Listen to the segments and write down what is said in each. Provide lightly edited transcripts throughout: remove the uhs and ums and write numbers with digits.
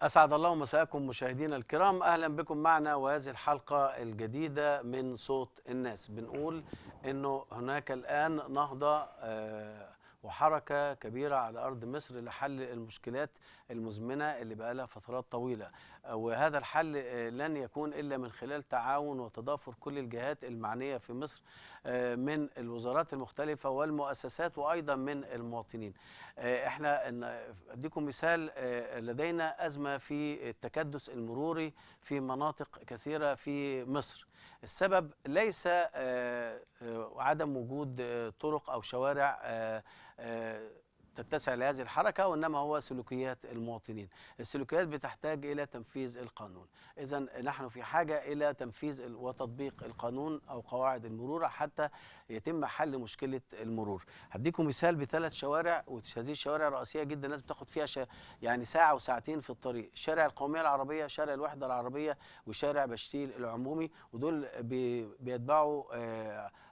أسعد الله مساءكم مشاهدينا الكرام، أهلا بكم معنا وهذه الحلقة الجديدة من صوت الناس. بنقول أنه هناك الآن نهضة وحركة كبيرة على أرض مصر لحل المشكلات المزمنة اللي بقى لها فترات طويلة، وهذا الحل لن يكون إلا من خلال تعاون وتضافر كل الجهات المعنية في مصر من الوزارات المختلفة والمؤسسات وأيضا من المواطنين. احنا اديكم مثال، لدينا أزمة في التكدس المروري في مناطق كثيرة في مصر. السبب ليس عدم وجود طرق أو شوارع تتسع لهذه الحركة، وإنما هو سلوكيات المواطنين. السلوكيات بتحتاج إلى تنفيذ القانون. إذن نحن في حاجة إلى تنفيذ وتطبيق القانون أو قواعد المرور حتى يتم حل مشكلة المرور. هديكم مثال بثلاث شوارع، وهذه الشوارع رئيسية جدا، الناس بتاخد فيها يعني ساعة وساعتين في الطريق: شارع القومية العربية، شارع الوحدة العربية، وشارع بشتيل العمومي، ودول بيتبعوا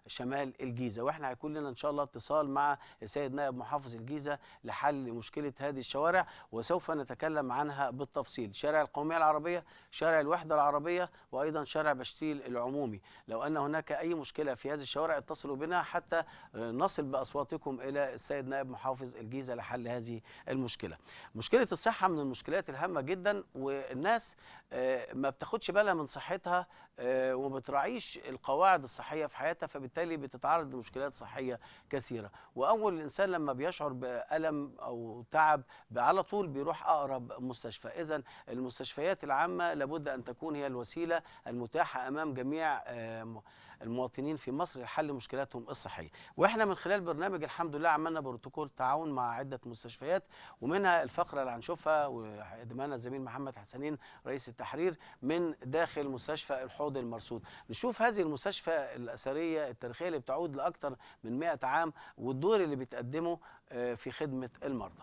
شمال الجيزة. واحنا هيكون لنا ان شاء الله اتصال مع السيد نائب محافظ الجيزة لحل مشكلة هذه الشوارع، وسوف نتكلم عنها بالتفصيل. شارع القومية العربية، شارع الوحدة العربية، وايضا شارع بشتيل العمومي. لو ان هناك اي مشكلة في هذه الشوارع اتصلوا بنا حتى نصل باصواتكم الى السيد نائب محافظ الجيزة لحل هذه المشكلة. مشكلة الصحة من المشكلات الهامة جدا، والناس ما بتاخدش بالها من صحتها وما بتراعيش القواعد الصحية في حياتها، فبالتالي بتتعرض لمشكلات صحية كثيرة. وأول الإنسان لما بيشعر بألم أو تعب على طول بيروح أقرب مستشفى. إذن المستشفيات العامة لابد أن تكون هي الوسيلة المتاحة أمام جميع المواطنين في مصر لحل مشكلاتهم الصحية. واحنا من خلال برنامج الحمد لله عملنا بروتوكول تعاون مع عدة مستشفيات، ومنها الفقرة اللي هنشوفها وقدمنا الزميل محمد حسنين رئيس التحرير من داخل مستشفى الحوض المرصود. نشوف هذه المستشفى الأثرية التاريخية اللي بتعود لأكثر من 100 عام والدور اللي بتقدمه في خدمة المرضى.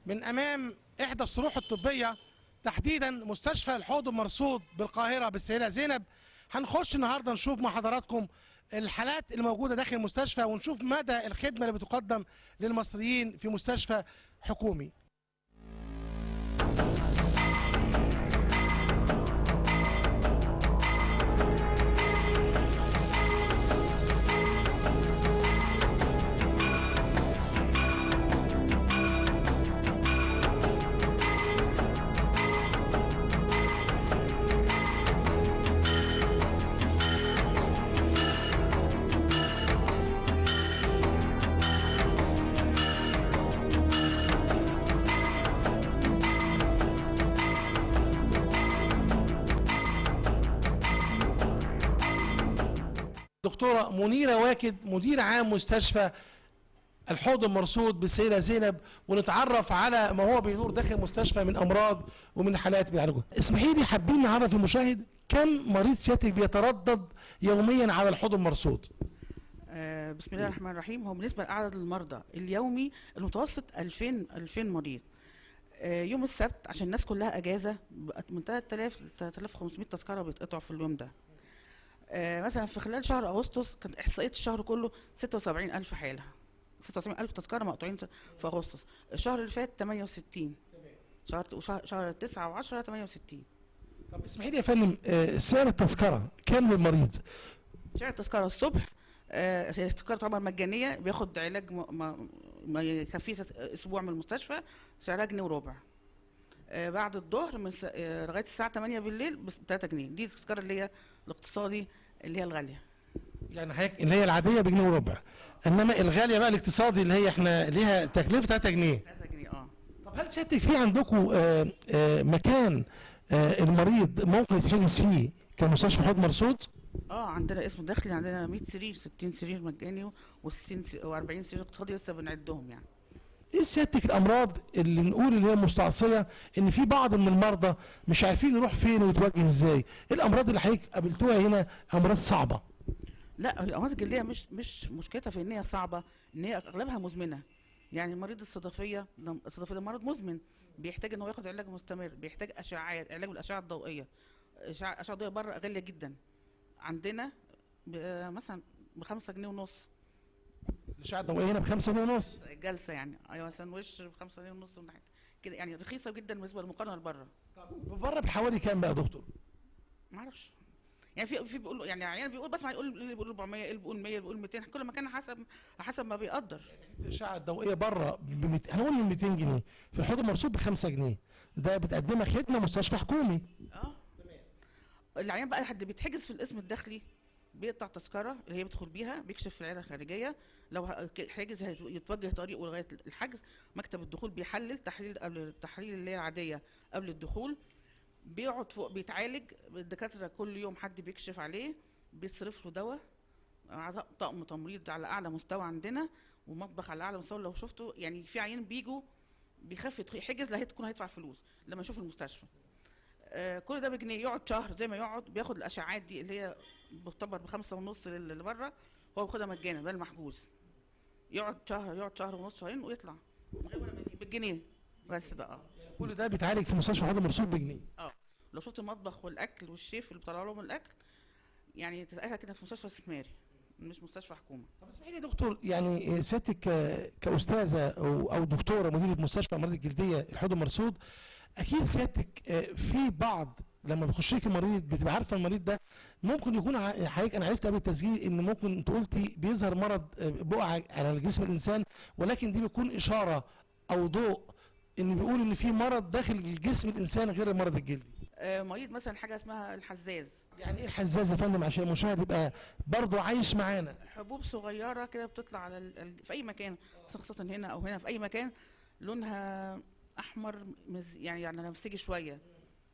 من أمام إحدى الصروح الطبية، تحديدا مستشفى الحوض المرصود بالقاهرة بالسيدة زينب. هنخش النهارده نشوف مع حضراتكم الحالات الموجودة داخل المستشفى، ونشوف مدى الخدمة اللي بتقدم للمصريين في مستشفى حكومي. دكتورة منيرة واكد، مدير عام مستشفى الحوض المرصود بالسيدة زينب، ونتعرف على ما هو بيدور داخل المستشفى من أمراض ومن حالات بيعالجوها. اسمحي لي، حابين نعرف المشاهد كم مريض سيادتك بيتردد يوميا على الحوض المرصود؟ بسم الله الرحمن الرحيم. هو بالنسبة لعدد المرضى اليومي المتوسط 2000 مريض. يوم السبت عشان الناس كلها أجازة من 3000 ل 3500 تذكرة بيتقطعوا في اليوم ده. مثلا في خلال شهر أغسطس كانت إحصائية الشهر كله 76000 حالة، 76000 تذكرة مقطوعين في أغسطس. الشهر اللي فات 68، شهر 9 و10 68. طب اسمحي لي يا فندم، سعر التذكرة كام للمريض؟ سعر التذكرة الصبح التذكره طبعا مجانيه، بياخد علاج ما يكفيه اسبوع من المستشفى، سعرها جنيه وربع. بعد الظهر لغايه الساعه 8 بالليل ب 3 جنيه. دي التذكره اللي هي الاقتصادي اللي هي الغاليه. يعني حضرتك اللي هي العاديه بجنيه وربع، انما الغاليه بقى الاقتصادي اللي هي احنا ليها تكلفه 3 جنيه. 3 جنيه طب هل سيادتك في عندكم مكان المريض ممكن يتحجز فيه كمستشفى حوض مرصود؟ عندنا اسم داخلي، عندنا 100 سرير، 60 سرير مجاني و60 و40 سرير اقتصادي لسه بنعدهم يعني. ايه سيادتك الامراض اللي نقول اللي هي مستعصيه ان في بعض من المرضى مش عارفين يروح فين ويتوجه ازاي؟ ايه الامراض اللي حضرتك قابلتوها هنا امراض صعبه؟ لا، الامراض الجلديه مش مشكلتها في ان هي صعبه، ان هي اغلبها مزمنه. يعني مريض الصدفيه ده مرض مزمن، بيحتاج ان هو ياخد علاج مستمر، بيحتاج اشعاعات، علاج بالاشعه الضوئيه. الاشعه الضوئيه بره غاليه جدا، عندنا مثلا ب5 جنيه ونص. الاشعه الضوئيه هنا ب5 جنيه ونص الجلسه يعني، ايوه مثلا وش ب5 جنيه ونص كده، يعني رخيصه جدا بالنسبه للمقارنه لبره. بره بحوالي كام بقى يا دكتور؟ ما اعرفش، يعني في بيقولوا، يعني عيان بيقول، بسمع اللي بيقول 400، اللي بيقول 100، اللي بيقول 200، كل مكان حسب ما بيقدر. الاشعه الضوئيه بره هنقول من 200 جنيه، في الحوض المرصود ب5 جنيه، ده بتقدمها خدمه مستشفى حكومي. تمام. العيان بقى حد بيتحجز في القسم الداخلي، بيقطع تذكره اللي هي بيدخل بيها، بيكشف في العياده الخارجيه. لو حاجز يتوجه طريقه لغايه الحجز، مكتب الدخول بيحلل التحاليل اللي هي العاديه قبل الدخول، بيقعد فوق بيتعالج. الدكاتره كل يوم حد بيكشف عليه، بيصرف له دواء، طقم تمريض على اعلى مستوى عندنا، ومطبخ على اعلى مستوى. لو شفتوا يعني في عيان بيجوا بيخاف يحجز، لا هتكون هيدفع فلوس لما يشوف المستشفى. كل ده بجنيه، يقعد شهر زي ما يقعد، بياخد الاشعاعات دي اللي هي بتعتبر ب5 ونص اللي بره، هو بياخدها مجانا، ده المحجوز. يقعد شهر ونص، شهرين، ويطلع بالجنيه بس ده. كل ده بيتعالج في مستشفى حوض المرصود بجنيه. لو شفت المطبخ والاكل والشيف اللي بيطلعوا لهم الاكل، يعني تتأكد كده في مستشفى استثماري مش مستشفى حكومه. طب اسمعي لي يا دكتور، يعني سيادتك كاستاذه او دكتوره مديره مستشفى امراض الجلديه الحوض المرصود، اكيد سيادتك في بعض لما بيخش لك المريض بتبقى عارفه المريض ده ممكن يكون حضرتك، انا عرفت قبل التسجيل ان ممكن انت قلتي بيظهر مرض بقع على جسم الانسان، ولكن دي بيكون اشاره او ضوء ان بيقول ان في مرض داخل جسم الانسان غير المرض الجلدي. مريض مثلا حاجه اسمها الحزاز. يعني ايه الحزاز يا فندم عشان المشاهد يبقى برضه عايش معانا؟ حبوب صغيره كده بتطلع على في اي مكان، خاصه هنا او هنا، في اي مكان، لونها احمر يعني نفسجي شويه،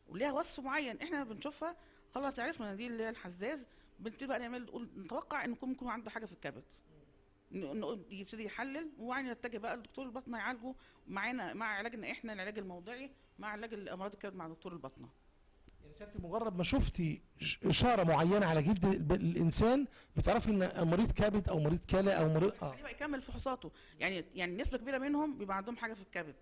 وليها وصف معين احنا بنشوفها خلاص عرفنا ان دي اللي هي الحزاز. بنبتدي بقى نتوقع ان ممكن يكون عنده حاجه في الكبد، يبتدي يحلل، وبعدين نتجه بقى لدكتور الباطنه يعالجه معانا، مع علاجنا احنا العلاج الموضعي، مع علاج الامراض الكبد مع دكتور الباطنه. يعني سيادتك مجرد ما شفتي اشاره معينه على جلد الانسان بتعرفي ان مريض كبد او مريض كلى او مريض بقى يكمل فحوصاته. يعني نسبه كبيره منهم بيبقى عندهم حاجه في الكبد،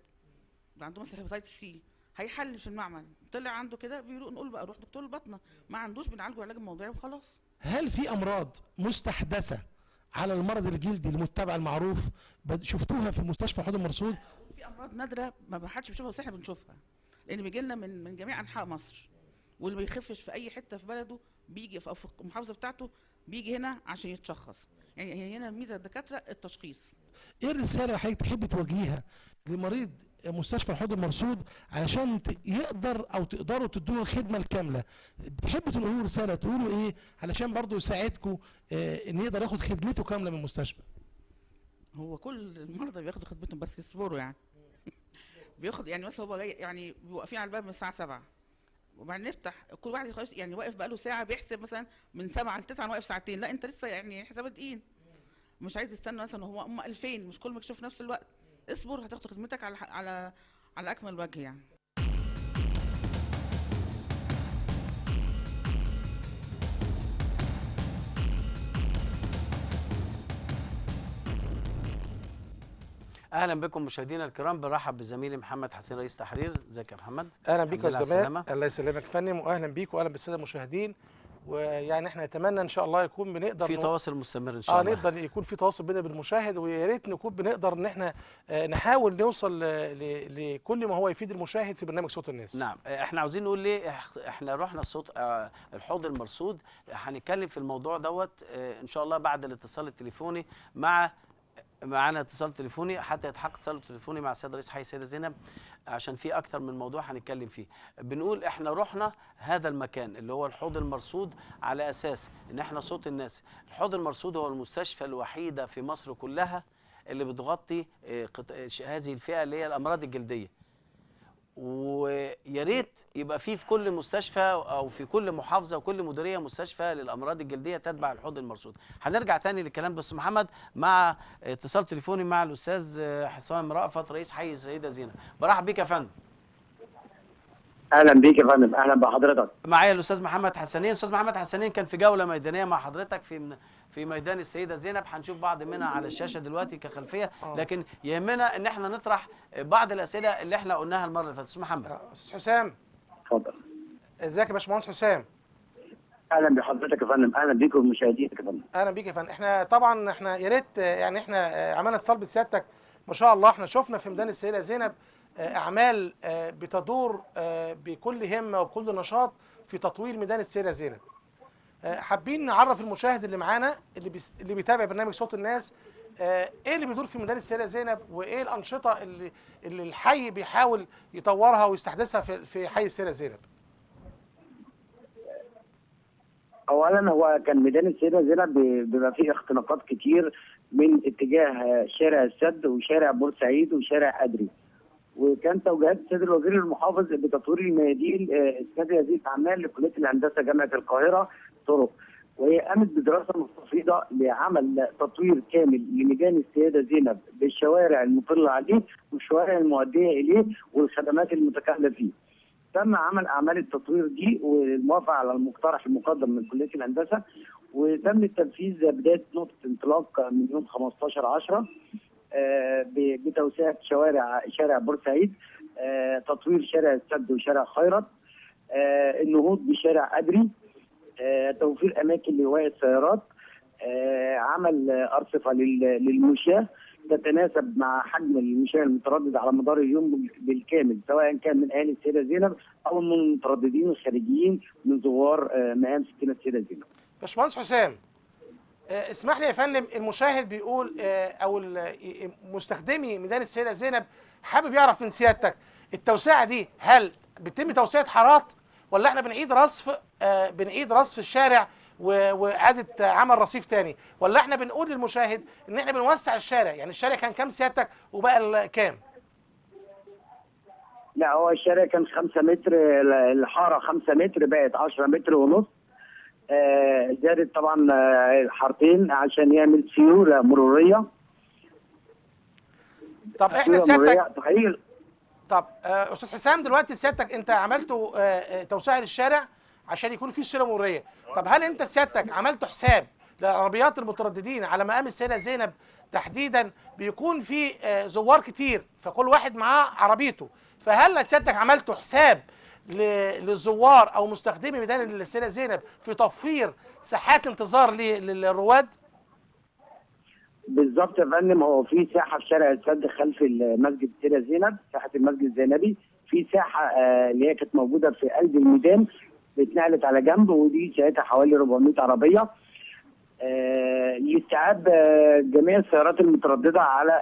بيبقى عندهم مثلا هيباتيتس سي، هيحلل في المعمل طلع عنده كده، نقول بقى روح دكتور الباطنه، ما عندوش بنعالجه علاج موضعي وخلاص. هل في امراض مستحدثه على المرض الجلدي المتبع المعروف شفتوها في مستشفى حوض المرصود؟ في امراض نادره ما حدش بيشوفها بس احنا بنشوفها، لان بيجي لنا من جميع انحاء مصر، واللي ما بيخفش في اي حته في بلده بيجي او في المحافظه بتاعته بيجي هنا عشان يتشخص. يعني هنا الميزه الدكاتره التشخيص. ايه الرساله اللي حضرتك تحبي توجهيها لمريض مستشفى الحوض المرصود علشان يقدر او تقدروا تدوا له الخدمه الكامله؟ بتحبوا تقولوا رساله، تقولوا ايه علشان برضه يساعدكم ان يقدر ياخد خدمته كامله من المستشفى؟ هو كل المرضى بياخدوا خدمتهم بس يصبروا يعني. بياخد يعني مثلا هو جاي، يعني بيبقوا واقفين على الباب من الساعه 7، وبعدين نفتح كل واحد خلاص يعني واقف بقاله ساعه، بيحسب مثلا من 7 ل 9 واقف ساعتين، لا انت لسه يعني حساب دقيق، مش عايز يستنى مثلا هم 2000 مش كل ما يشوف في نفس الوقت. اصبر هتاخد خدمتك على اكمل وجه يعني. اهلا بكم مشاهدينا الكرام، برحب بزميلي محمد حسين رئيس تحرير. ازيك يا محمد؟ اهلا بيك يا استاذ جمال. السلامة. الله يسلمك يا فندم، واهلا بيك واهلا بالساده المشاهدين. ويعني احنا نتمنى ان شاء الله يكون بنقدر في تواصل مستمر ان شاء الله. نقدر يكون في تواصل بيننا بالمشاهد، ويا ريت نكون بنقدر ان احنا نحاول نوصل لكل ما هو يفيد المشاهد في برنامج صوت الناس. نعم، احنا عاوزين نقول ليه احنا رحنا الصوت الحوض المرصود. هنتكلم في الموضوع دوت ان شاء الله بعد الاتصال التليفوني معانا اتصال تليفوني، حتى يتحقق اتصال تليفوني مع السيد رئيس حي السيده زينب، عشان في اكتر من موضوع هنتكلم فيه. بنقول احنا رحنا هذا المكان اللي هو الحوض المرصود على اساس ان احنا صوت الناس. الحوض المرصود هو المستشفى الوحيده في مصر كلها اللي بتغطي هذه الفئه اللي هي الامراض الجلديه. ويا ريت يبقى في كل مستشفى او في كل محافظه وكل مديريه مستشفى للامراض الجلديه تتبع الحوض المرصود. هنرجع تاني للكلام بس محمد مع اتصال تليفوني مع الاستاذ حسام رأفت رئيس حي السيده زينب. برحب بيك يا فندم. اهلا بيك يا فندم، اهلا بحضرتك. معايا الاستاذ محمد حسنين. الاستاذ محمد حسنين كان في جوله ميدانيه مع حضرتك في ميدان السيده زينب، هنشوف بعض منها على الشاشه دلوقتي كخلفيه، لكن يهمنا ان احنا نطرح بعض الاسئله اللي احنا قلناها المره اللي فاتت. استاذ محمد. استاذ حسام. اتفضل. ازيك يا باشمهندس حسام؟ اهلا بحضرتك يا فندم، اهلا بيكم ومشاهدينك يا فندم. اهلا بيك يا فندم. احنا طبعا يا ريت يعني احنا عملنا اتصال بسيادتك، ما شاء الله احنا شفنا في ميدان السيده زينب اعمال بتدور بكل همه وبكل نشاط في تطوير ميدان السيده زينب. حابين نعرف المشاهد اللي معانا اللي بيتابع برنامج صوت الناس ايه اللي بيدور في ميدان السيده زينب، وايه الانشطه اللي الحي بيحاول يطورها ويستحدثها في حي السيده زينب. اولا هو كان ميدان السيده زينب بيبقى فيه اختناقات كتير من اتجاه شارع السد وشارع بورسعيد وشارع أدري، وكان توجيهات السيد الوزير المحافظ بتطوير الميادين اثناء هذه الاعمال لكليه الهندسه جامعه القاهره طرق، وهي قامت بدراسه مستفيضه لعمل تطوير كامل لميدان السيده زينب بالشوارع المطله عليه والشوارع المؤديه اليه والخدمات المتكامله فيه. تم عمل اعمال التطوير دي والموافقه على المقترح المقدم من كليه الهندسه، وتم التنفيذ بدايه نقطه انطلاق من يوم 15/10 بتوسعه شارع بورسعيد، تطوير شارع السد وشارع خيرت، النهوض بشارع أدري، توفير اماكن لهواء السيارات، عمل ارصفه للمشاة تتناسب مع حجم المشاة المتردد على مدار اليوم بالكامل، سواء كان من اهالي السيده زينب او من المترددين الخارجيين من زوار مقام ستنا السيده زينب. باشمهندس حسام، اسمح لي يا فندم، المشاهد بيقول او مستخدمي ميدان السيده زينب حابب يعرف من سيادتك التوسعه دي هل بتتم توسعه حارات ولا احنا بنعيد رصف الشارع واعاده عمل رصيف تاني، ولا احنا بنقول للمشاهد ان احنا بنوسع الشارع؟ يعني الشارع كان كام سيادتك وبقى كام؟ لا، هو الشارع كان 5 متر، الحاره 5 متر بقت 10 متر ونص. زادت طبعا حارتين عشان يعمل سيوله مروريه. طب احنا سيادتك طب استاذ حسام، دلوقتي سيادتك انت عملتوا توسعه للشارع عشان يكون في سيوله مروريه، طب هل انت سيادتك عملتوا حساب للعربيات المترددين على مقام السيده زينب تحديدا؟ بيكون في زوار كتير فكل واحد معاه عربيته، فهل سيادتك عملتوا حساب للزوار او مستخدمي ميدان السيده زينب في توفير ساحات انتظار للرواد؟ بالظبط يا فندم، هو في ساحه في شارع السد خلف المسجد السيده زينب، ساحه المسجد الزينبي، في ساحه اللي هي كانت موجوده في قلب الميدان اتنقلت على جنب، ودي ساعتها حوالي 400 عربيه لاستيعاب جميع السيارات المتردده على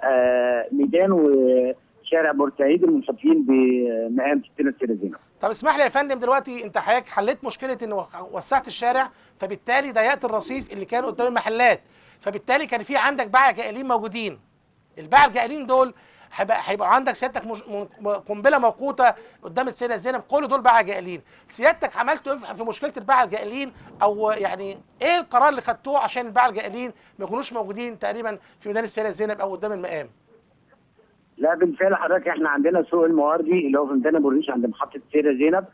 ميدان وشارع بورسعيد المنصفين بمقام ستنا السيده زينب. طب اسمح لي يا فندم، دلوقتي انت حضرتك حليت مشكله ان وسعت الشارع، فبالتالي ضيقت الرصيف اللي كان قدام المحلات، فبالتالي كان في عندك باعة جائلين موجودين. الباعة الجائلين دول هيبقى عندك سيادتك قنبله موقوته قدام السيده زينب، كل دول باعة جائلين. سيادتك عملتوا ايه في مشكله الباعة الجائلين، او يعني ايه القرار اللي خدتوه عشان الباعة الجائلين ما يكونوش موجودين تقريبا في ميدان السيده زينب او قدام المقام؟ لا بالفعل حضرتك، احنا عندنا سوق المواردي اللي هو في ميدان ابو الريش عند محطه السيده زينب،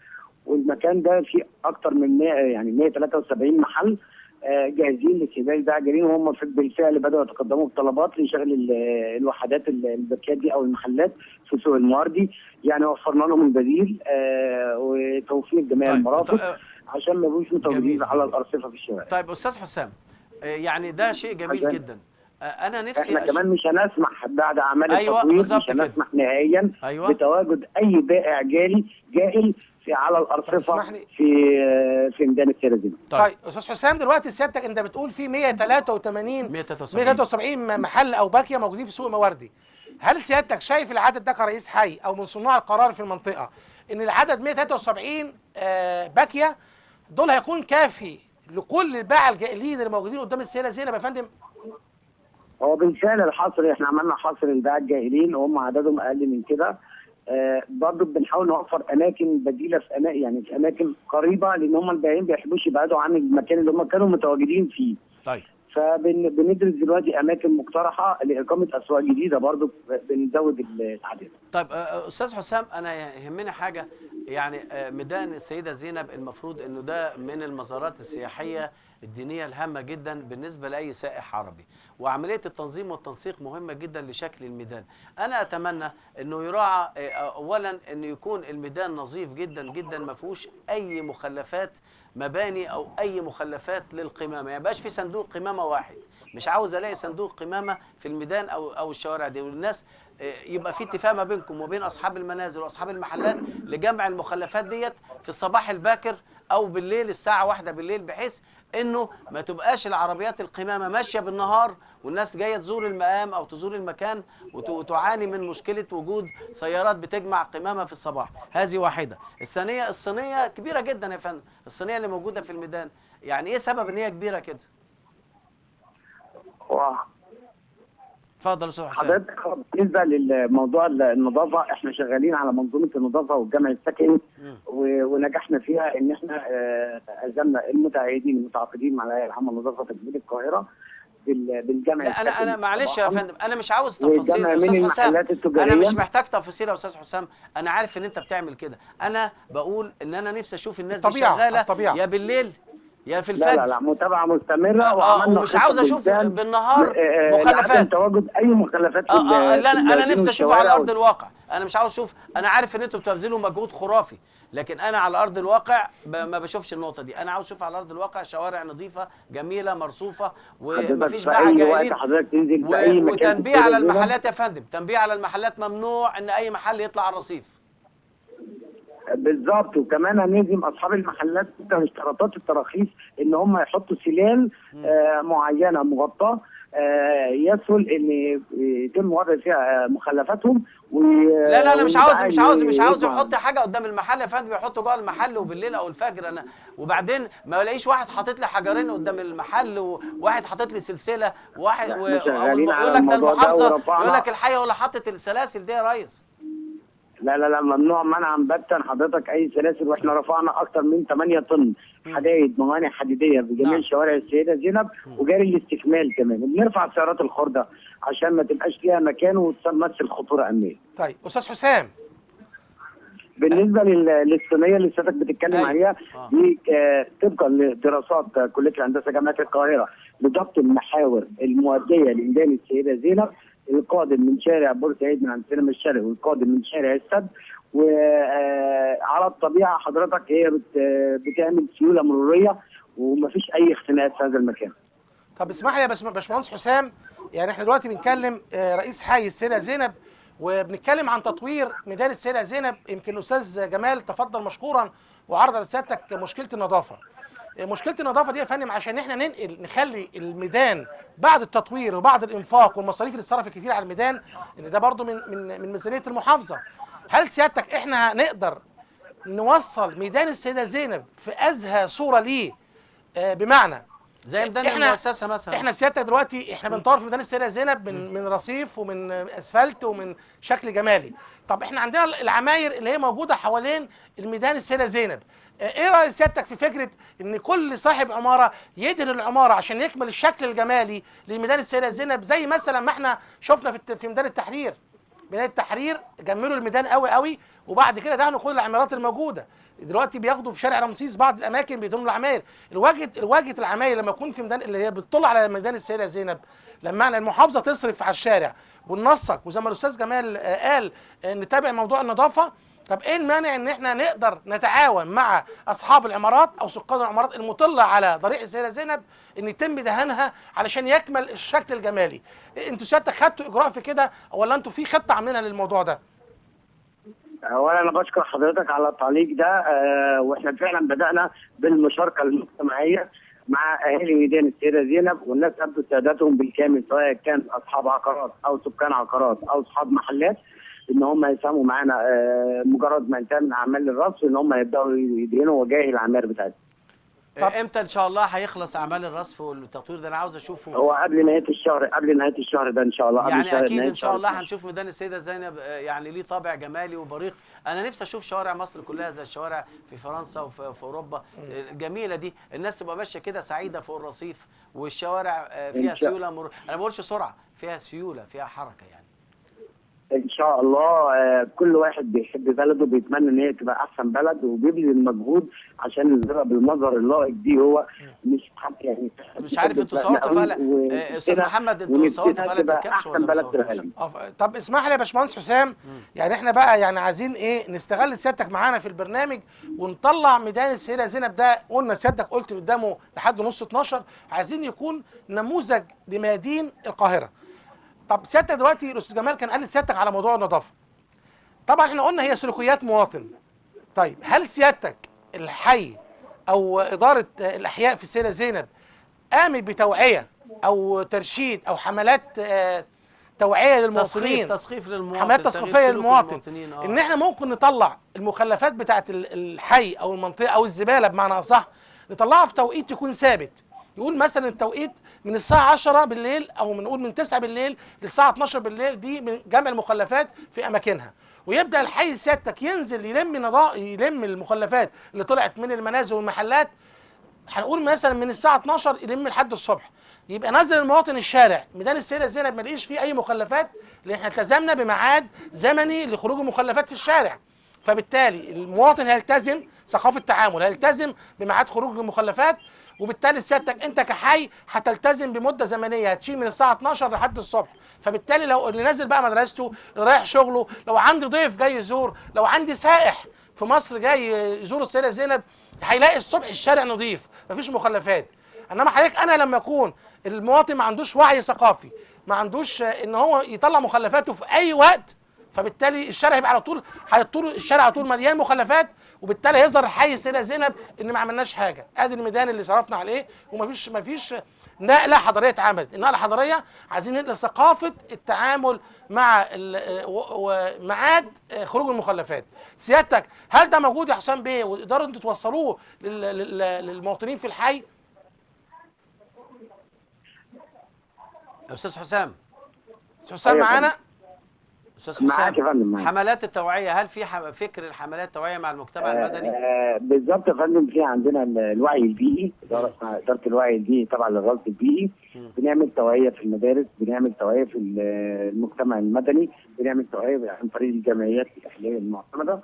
والمكان ده فيه اكثر من 173 محل جاهزين لاستقبال الباعة الجائلين، وهم بالفعل بداوا يتقدموا بطلبات لشغل الوحدات البركات دي او المحلات في سوق المواردي. يعني وفرنا لهم البديل وتوفير جميع المرافق عشان ما يبقوش متواجدين جميل. على الارصفه في الشوارع. طيب استاذ حسام، يعني ده شيء جميل عشان جدا. انا نفسي احنا كمان مش هنسمح بعد اعمال أيوة التطوير، بالظبط مش كده. هنسمح نهائيا أيوة. بتواجد اي بائع جائل على الارصفه اسمح لي. في ميدان السيده زينب. طيب استاذ حسام، دلوقتي سيادتك انت بتقول في 173 محل او باكيه موجودين في سوق المواردي. هل سيادتك شايف العدد ده كرئيس حي او من صناع القرار في المنطقه ان العدد 173 باكيه دول هيكون كافي لكل الباعه الجائلين اللي موجودين قدام السيده زينب يا فندم؟ هو بالفعل الحصر، احنا عملنا حصر للباعة الجائلين وهم عددهم اقل من كده. برضه بنحاول نوفر اماكن بديله في يعني في اماكن قريبه، لان هم البائعين ما بيحبوش يبعدوا عن المكان اللي هم كانوا متواجدين فيه. طيب فبندرس دلوقتي اماكن مقترحه لاقامه اسواق جديده، برضه بنزود العدد. طيب استاذ حسام، انا يهمني حاجه، يعني ميدان السيده زينب المفروض انه ده من المزارات السياحيه الدينيه الهامه جدا بالنسبه لاي سائح عربي، وعمليه التنظيم والتنسيق مهمه جدا لشكل الميدان. انا اتمنى انه يراعى اولا انه يكون الميدان نظيف جدا جدا، ما فيهوش اي مخلفات مباني او اي مخلفات للقمامه، ما يبقاش في صندوق قمامه واحد. مش عاوز الاقي صندوق قمامه في الميدان او الشوارع دي، والناس يبقى في اتفاق ما بينكم وبين اصحاب المنازل واصحاب المحلات لجمع المخلفات ديت في الصباح الباكر او بالليل الساعه 1 بالليل، بحيث انه ما تبقاش العربيات القمامه ماشيه بالنهار والناس جايه تزور المقام او تزور المكان وتعاني من مشكله وجود سيارات بتجمع قمامه في الصباح. هذه واحده. الثانيه، الصينيه كبيره جدا يا فندم، الصينيه اللي موجوده في الميدان، يعني ايه سبب ان هي كبيره كده؟ اتفضل يا استاذ حسام. حضرتك بالنسبه للموضوع النظافه، احنا شغالين على منظومه النظافه والجمع السكني ونجحنا فيها ان احنا الزمنا المتعاقدين مع الهيئه العامه للنظافه في مدينه القاهره بالجمع السكني. انا معلش يا فندم، انا مش عاوز تفاصيل يا استاذ حسام، انا مش محتاج تفاصيل يا استاذ حسام، انا عارف ان انت بتعمل كده. انا بقول ان انا نفسي اشوف الناس دي شغاله يا بالليل يا في الفجر. لا متابعه مستمره وعملنا ومش عاوز اشوف بالنهار مخلفات، تواجد اي مخلفات في انا نفسي اشوف على ارض الواقع. انا مش عاوز اشوف، انا عارف ان انتوا بتبذلوا مجهود خرافي، لكن انا على ارض الواقع ما بشوفش النقطه دي. انا عاوز اشوف على ارض الواقع شوارع نظيفه جميله مرصوفه ومفيش باعة جائلين وتنبيه على المحلات يا فندم. تنبيه على المحلات، ممنوع ان اي محل يطلع على الرصيف. بالظبط. وكمان هنلزم اصحاب المحلات اشتراطات التراخيص ان هم يحطوا سلال معينه مغطاه يسهل ان يتم وضع فيها مخلفاتهم. لا انا مش عاوز يحط حاجه قدام المحل يا فندم، يحطوا جوه المحل وبالليل او الفجر. انا وبعدين ما الاقيش واحد حاطط لي حجرين قدام المحل وواحد حاطط لي سلسله وواحد يقول لك ده المحافظه، يقول لك الحي ولا حاطط السلاسل دي يا ريس. لا ممنوع منعا باتا حضرتك اي سلاسل، واحنا رفعنا اكثر من 8 طن حدايد موانع حديديه في جميع شوارع السيده زينب، وجاري الاستكمال كمان، وبنرفع سيارات الخرده عشان ما تبقاش ليها مكان وتمثل خطوره امنيه. طيب استاذ حسام، بالنسبه للصينيه اللي سيادتك بتتكلم عليها دي طبقا لدراسات كليه الهندسه جامعه القاهره لضبط المحاور المؤديه لميدان السيده زينب، القادم من شارع بورسعيد من عند سينما الشرقي والقادم من شارع السد. وعلى الطبيعه حضرتك هي بتعمل سيوله مروريه ومفيش اي اختناقات في هذا المكان. طب اسمح لي يا باشمهندس حسام، يعني احنا دلوقتي بنكلم رئيس حي السيده زينب وبنتكلم عن تطوير ميدان السيده زينب. يمكن الاستاذ جمال تفضل مشكورا وعرض على سيادتك مشكله النظافه. مشكله النظافه دي يا فندم عشان احنا نخلي الميدان بعد التطوير وبعد الانفاق والمصاريف اللي اتصرفت كتير على الميدان، ان ده برضو من ميزانيه المحافظه. هل سيادتك احنا نقدر نوصل ميدان السيده زينب في ازهى صوره ليه؟ بمعنى زي ميدان المؤسسه مثلا. احنا سيادتك دلوقتي احنا بنطور في ميدان السيده زينب من رصيف ومن اسفلت ومن شكل جمالي. طب احنا عندنا العماير اللي هي موجوده حوالين الميدان السيده زينب. ايه راي سيادتك في فكره ان كل صاحب عماره يدهن العماره عشان يكمل الشكل الجمالي لميدان السيده زينب، زي مثلا ما احنا شفنا في ميدان التحرير. ميدان التحرير جملوا الميدان قوي وبعد كده دهنوا كل العمارات الموجوده. دلوقتي بياخدوا في شارع رمسيس بعض الاماكن بيدهنوا العماير. الواجهه العماير لما يكون في ميدان اللي هي بتطل على ميدان السيده زينب، لما المحافظه تصرف على الشارع وننسق، وزي ما الاستاذ جمال قال نتابع موضوع النظافه، طب ايه المانع ان احنا نقدر نتعاون مع اصحاب العمارات او سكان العمارات المطله على ضريح السيده زينب ان يتم دهانها علشان يكمل الشكل الجمالي؟ انتوا سيادتك خدتوا اجراء في كده ولا انتوا في خطه عاملينها للموضوع ده؟ اولا انا بشكر حضرتك على التعليق ده، واحنا فعلا بدانا بالمشاركه المجتمعيه مع اهالي ميدان السيده زينب، والناس ابدوا سيادتهم بالكامل سواء كان اصحاب عقارات او سكان عقارات او اصحاب محلات ان هم يساهموا معانا مجرد ما انتهى من اعمال الرصف ان هم يبداوا يدهنوا وجاهي العماير بتاعتهم. امتى ان شاء الله هيخلص اعمال الرصف والتطوير ده؟ انا عاوز اشوفه. هو قبل نهايه الشهر ده ان شاء الله. يعني اكيد ان شاء الله هنشوف ميدان السيده زينب يعني ليه طابع جمالي وبريق. انا نفسي اشوف شوارع مصر كلها زي الشوارع في فرنسا وفي اوروبا الجميله دي، الناس تبقى ماشيه كده سعيده فوق الرصيف، والشوارع فيها سيوله انا ما بقولش سرعه، فيها سيوله، فيها حركه يعني. ان شاء الله. كل واحد بيحب بلده بيتمنى ان هي تبقى احسن بلد وبيبذل مجهود عشان يظهرها بالمظهر اللائق دي. هو مش يعني مش عارف انتوا صورتوا فعلا استاذ محمد، انتوا صورتوا فعلا الكبش ولا ما صورتوش؟ طب اسمح لي يا باشمهندس حسام، يعني احنا بقى يعني عايزين ايه نستغل سيادتك معانا في البرنامج ونطلع ميدان السيده زينب ده. قلنا سيادتك قلت قدامه لحد نص 12، عايزين يكون نموذج لميادين القاهره. طب سيادتك دلوقتي الاستاذ جمال كان قال لسيادتك على موضوع النظافه. طبعا احنا قلنا هي سلوكيات مواطن. طيب هل سيادتك الحي او اداره الاحياء في السيده زينب قامت بتوعيه او ترشيد او حملات توعيه للمواطنين، تثقيف للمواطن، حملات تثقيفيه للمواطن ان احنا ممكن نطلع المخلفات بتاعه الحي او المنطقه او الزباله بمعنى اصح نطلعها في توقيت يكون ثابت؟ يقول مثلا التوقيت من الساعة 10 بالليل أو بنقول من 9 بالليل للساعة 12 بالليل، دي من جمع المخلفات في أماكنها، ويبدأ الحي سيادتك ينزل يلم المخلفات اللي طلعت من المنازل والمحلات. هنقول مثلا من الساعة 12 يلم لحد الصبح، يبقى نزل المواطن الشارع ميدان السيدة زينب ما لقيش فيه أي مخلفات، لأن احنا التزمنا بميعاد زمني لخروج المخلفات في الشارع. فبالتالي المواطن هيلتزم ثقافة تعامل، هيلتزم بميعاد خروج المخلفات، وبالتالي سيادتك انت كحي هتلتزم بمده زمنيه هتشيل من الساعه 12 لحد الصبح. فبالتالي لو اللي نازل بقى مدرسته رايح شغله، لو عندي ضيف جاي يزور، لو عندي سائح في مصر جاي يزور السيده زينب، هيلاقي الصبح الشارع نظيف مفيش مخلفات. انما حضرتك انا لما يكون المواطن ما عندوش وعي ثقافي، ما عندوش ان هو يطلع مخلفاته في اي وقت، فبالتالي الشارع هيبقى على طول الشارع على طول مليان مخلفات، وبالتالي هيظهر حي السيده زينب ان ما عملناش حاجه. ادي الميدان اللي صرفنا عليه ومفيش نقله حضاريه اتعملت. النقله الحضاريه عايزين ننقل ثقافه التعامل مع ميعاد خروج المخلفات. سيادتك هل ده موجود يا حسام بيه وتقدروا انتوا توصلوه للمواطنين في الحي؟ استاذ حسام معانا؟ استاذ حسام، حملات التوعيه، هل في فكر الحملات التوعيه مع المجتمع المدني؟ بالظبط يا فندم. في عندنا الوعي البيئي، اداره الوعي البيئي طبعا للغاز البيئي. بنعمل توعيه في المدارس، بنعمل توعيه في المجتمع المدني، بنعمل توعيه عن طريق الجمعيات الاهليه المعتمده.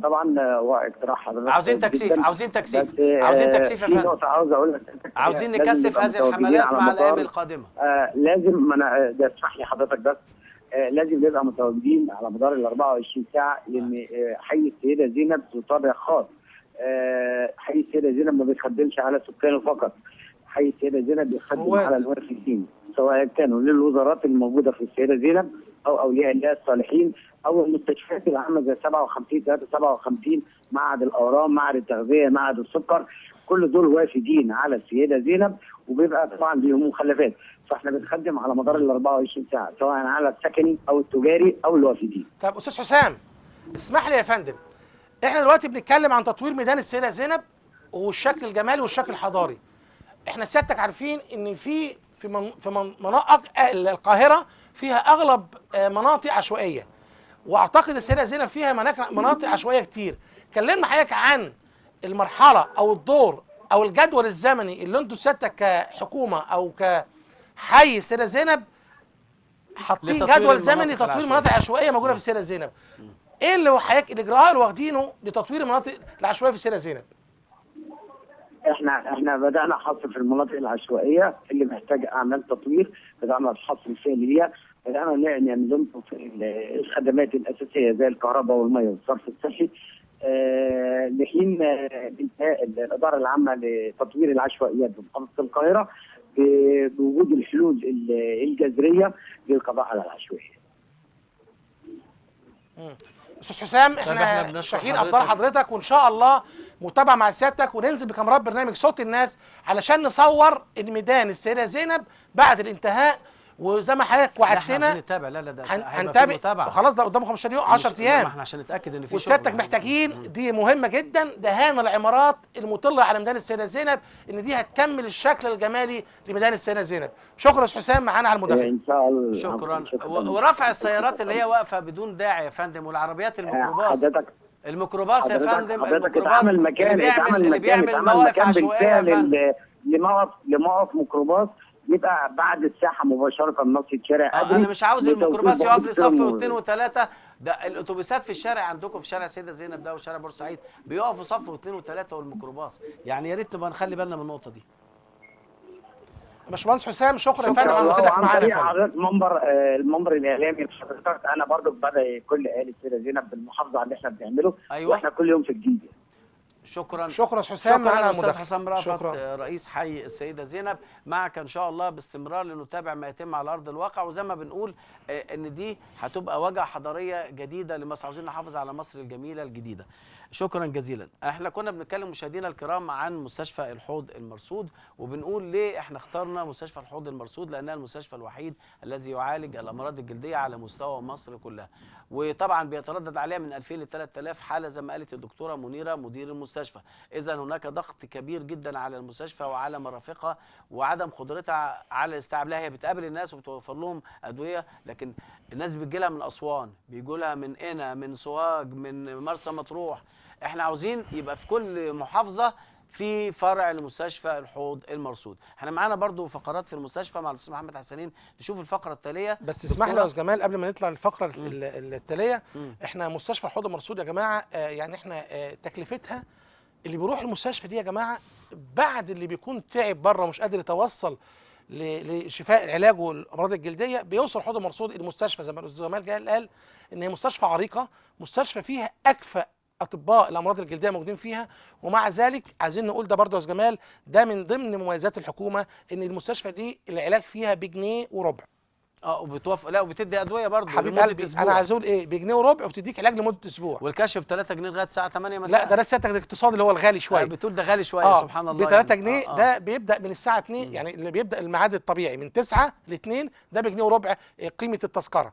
طبعا هو اقتراح حضرتك عاوزين تكثيف يا فندم. في نقطه عاوز اقول لك، عاوزين نكثف هذه الحملات مع الايام القادمه. لازم انا ده اسمح لي حضرتك بس لازم نبقى متواجدين على مدار ال 24 ساعه، لان حي السيده زينب ذو طابع خاص. حي السيده زينب ما بيخدمش على سكانه فقط، حي السيده زينب بيخدم على الوافدين سواء كانوا للوزارات الموجوده في السيده زينب او اولياء الله الصالحين او المستشفيات العامه زي 57 معهد الاورام، معهد التغذيه، معهد السكر، كل دول وافدين على السيده زينب وبيبقى طبعا ليهم مخلفات. فاحنا بنخدم على مدار ال 24 ساعه سواء على السكني او التجاري او الوافدين. طب استاذ حسام اسمح لي يا فندم، احنا دلوقتي بنتكلم عن تطوير ميدان السيده زينب والشكل الجمالي والشكل الحضاري. احنا سيادتك عارفين ان في مناطق القاهره فيها اغلب مناطق عشوائيه، واعتقد السيده زينب فيها مناطق عشوائيه كتير. كلمنا حضرتك عن المرحله او الدور او الجدول الزمني اللي انتوا سيادتك كحكومه او كحي السيده زينب حاطين جدول زمني لتطوير مناطق عشوائيه موجوده في السيده زينب. ايه اللي حضرتك الاجراءات اللي واخدينه لتطوير المناطق العشوائيه في السيده زينب؟ احنا بدانا حصر في المناطق العشوائيه اللي محتاجه اعمال تطوير، بدانا الحصر الفعلي ليها. انا يعني نظمته في الخدمات الاساسيه زي الكهرباء والميه والصرف الصحي لحين انتهاء الاداره العامه لتطوير العشوائيات في محافظه القاهره بوجود الحلول الجذريه للقضاء على العشوائيات. استاذ حسام احنا احنا بنشكر شاكرين افكار حضرتك، وان شاء الله متابعه مع سيادتك، وننزل بكاميرات برنامج صوت الناس علشان نصور الميدان السيده زينب بعد الانتهاء، وزي ما حضرتك احنا وعدتنا عايزين نتابع. لا ده هيبقى في هنتابع متابعه. خلاص، ده قدامه 15 يوم 10 ما ايام، احنا عشان نتاكد ان في وسيادتك شغل. محتاجين دي مهمه جدا، دهان العمارات المطله على ميدان السيده زينب، ان دي هتكمل الشكل الجمالي لميدان السيده زينب. شكرا يا استاذ حسام معانا على المداخله. ان شاء الله. شكرا. ورفع السيارات اللي هي واقفه بدون داعي يا فندم، والعربيات الميكروباص. حضرتك الميكروباص يا فندم، حضرتك الميكروباص اتعمل مكان، اللي بيعمل مواقف عشوائيه يا فندم. لموقف ميكروباص يبقى بعد الساحه مباشره ناصيه شارع ادري. انا مش عاوز الميكروباص يقف لي صف لتوفير واثنين وثلاثه. ده الاتوبيسات في الشارع عندكم في شارع سيده زينب ده وشارع بورسعيد بيقفوا صف واثنين وثلاثه، والميكروباص يعني يا ريت نبقى نخلي بالنا من النقطه دي. باشمهندس حسام شكرا يا فندم شكرا على وجودك معانا يا فندم. حضرتك المنبر الاعلامي لحضرتك. انا برضو بدأ كل اهالي السيده زينب بالمحافظه على اللي احنا بنعمله. أيوة. واحنا كل يوم في الجديد. شكرا. شكرا استاذ حسام معانا شكرا على استاذ المداخله. حسام رأفت شكرا. رئيس حي السيده زينب، معك ان شاء الله باستمرار لنتابع ما يتم على ارض الواقع. وزي ما بنقول ان دي هتبقى واجهه حضاريه جديده لمصر، عاوزين نحافظ على مصر الجميله الجديده. شكرا جزيلا. احنا كنا بنتكلم مشاهدينا الكرام عن مستشفى الحوض المرصود، وبنقول ليه احنا اخترنا مستشفى الحوض المرصود، لانها المستشفى الوحيد الذي يعالج الامراض الجلديه على مستوى مصر كلها. وطبعا بيتردد عليها من 2000 ل 3000 حاله زي ما قالت الدكتوره منيره مدير المستشفى. اذا هناك ضغط كبير جدا على المستشفى وعلى مرافقها، وعدم قدرتها على الاستيعاب لها. هي بتقابل الناس وبتوفر لهم ادويه، لكن الناس بتجي لها من اسوان، بيجوا لها من قنا، من سوهاج، من مرسى مطروح. احنا عاوزين يبقى في كل محافظه في فرع لمستشفى الحوض المرصود. احنا معانا برضو فقرات في المستشفى مع الاستاذ محمد حسنين. نشوف الفقره التاليه. بس اسمح لي يا استاذ جمال قبل ما نطلع للفقره التاليه، احنا مستشفى الحوض المرصود يا جماعه يعني احنا تكلفتها، اللي بيروح المستشفى دي يا جماعه بعد اللي بيكون تعب بره ومش قادر يتوصل لشفاء علاجه الامراض الجلديه، بيوصل الحوض المرصود المستشفى زي ما الاستاذ جمال قال ان هي مستشفى عريقه، مستشفى فيها اكفأ اطباء الامراض الجلديه موجودين فيها. ومع ذلك عايزين نقول ده برضه يا استاذ جمال، ده من ضمن مميزات الحكومه ان المستشفى دي العلاج فيها بجنيه وربع. وبتوافق لا وبتدي ادويه برضه حبيب قلبي انا عايز اقول ايه، بجنيه وربع وبتديك علاج لمده اسبوع. والكشف ب 3 جنيه لغايه الساعه 8 مساء. لا ده سيادتك الاقتصادي اللي هو الغالي شويه. بتقول ده غالي شويه سبحان الله. ب 3 جنيه ده بيبدا من الساعه 2 يعني اللي بيبدا الميعاد الطبيعي من 9 ل 2 ده بجنيه وربع قيمه التذكره.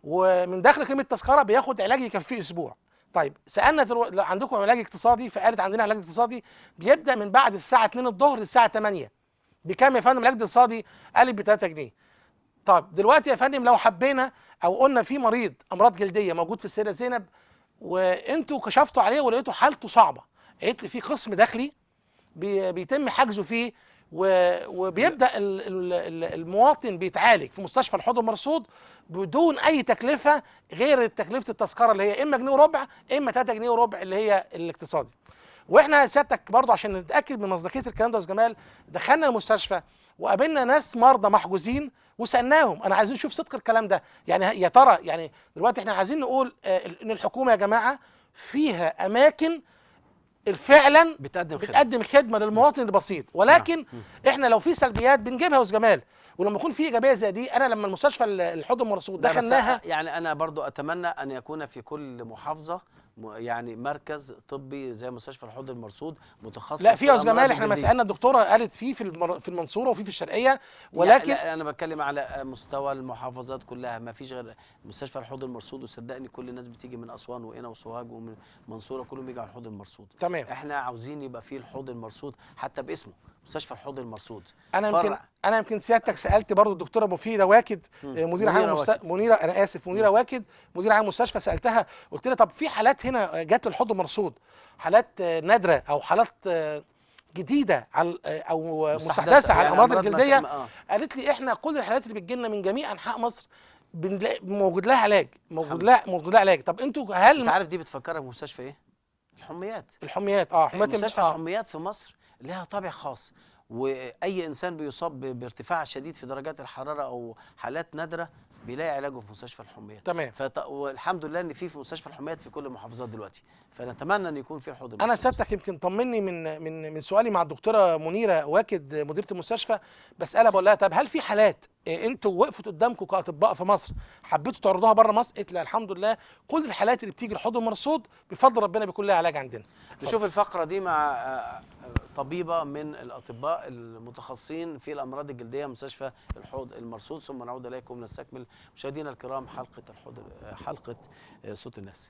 ومن داخل قيمه التذكره بياخد علاج يكفيه اسبوع. طيب سالنا عندكم علاج اقتصادي؟ فقالت عندنا علاج اقتصادي بيبدا من بعد الساعه 2 الظهر للساعه 8. بكام يا فندم العلاج الاقتصادي؟ قال ب 3 جنيه. طب دلوقتي يا فندم لو حبينا او قلنا في مريض امراض جلديه موجود في السيده زينب وانتوا كشفتوا عليه ولقيتوا حالته صعبه، قالت لي في قسم داخلي بيتم حجزه فيه وبيبدا المواطن بيتعالج في مستشفى الحوض المرصود بدون اي تكلفه غير تكلفه التذكره اللي هي اما جنيه وربع اما 3 جنيه وربع اللي هي الاقتصادي. واحنا سيادتك برضه عشان نتاكد من مصداقيه الكلام ده يا استاذ جمال دخلنا المستشفى وقابلنا ناس مرضى محجوزين وسالناهم انا عايزين نشوف صدق الكلام ده، يعني يا ترى يعني دلوقتي احنا عايزين نقول ان الحكومه يا جماعه فيها اماكن فعلا بتقدم خدمه للمواطن البسيط، ولكن احنا لو في سلبيات بنجيبها يا استاذ جمال، ولما يكون في ايجابيه زي دي انا لما المستشفى الحوض المرصود دخلناها. يعني انا برضو اتمنى ان يكون في كل محافظه يعني مركز طبي زي مستشفى الحوض المرصود متخصص. لا في يا استاذ جمال احنا ما سالنا الدكتوره قالت في المنصوره وفي الشرقيه، ولكن لا انا بتكلم على مستوى المحافظات كلها، ما فيش غير مستشفى الحوض المرصود. وصدقني كل الناس بتيجي من اسوان وقنا وسوهاج ومن المنصوره كلهم بيجوا على الحوض المرصود. تمام. احنا عاوزين يبقى فيه الحوض المرصود حتى باسمه مستشفى الحوض المرصود. انا يمكن سيادتك سالت برضو الدكتوره مفيده واكد مدير عام منيره انا اسف منيره واكد مدير عام المستشفى، سالتها قلت لها طب في حالات هنا جت للحوض المرصود حالات نادره او حالات جديده او مستحدثه على الامراض الجلديه؟ قالت لي احنا كل الحالات اللي بتجي لنا من جميع انحاء مصر موجود لها علاج، موجود لها علاج. طب انتوا هل انت عارف دي بتفكرك بمستشفى ايه؟ الحميات. حميات مستشفى الحميات في مصر لها طابع خاص، واي انسان بيصاب بارتفاع شديد في درجات الحراره او حالات نادره بيلاقي علاجه في مستشفى الحميات. تمام. والحمد لله ان في مستشفى الحميات في كل المحافظات دلوقتي، فنتمنى ان يكون في الحوض انا المرصود. سيادتك يمكن طمني من سؤالي مع الدكتوره منيره واكد مديره المستشفى، بسالها بقول لها طب هل في حالات انتوا وقفت قدامكم كاطباء في مصر حبيتوا تعرضوها بره مصر؟ قلت لها الحمد لله كل الحالات اللي بتيجي الحوض المرصود بفضل ربنا بيكون لها علاج عندنا. نشوف الفقره دي مع طبيبه من الاطباء المتخصصين في الامراض الجلديه مستشفى الحوض المرصود، ثم نعود اليكم نستكمل مشاهدينا الكرام حلقه صوت الناس.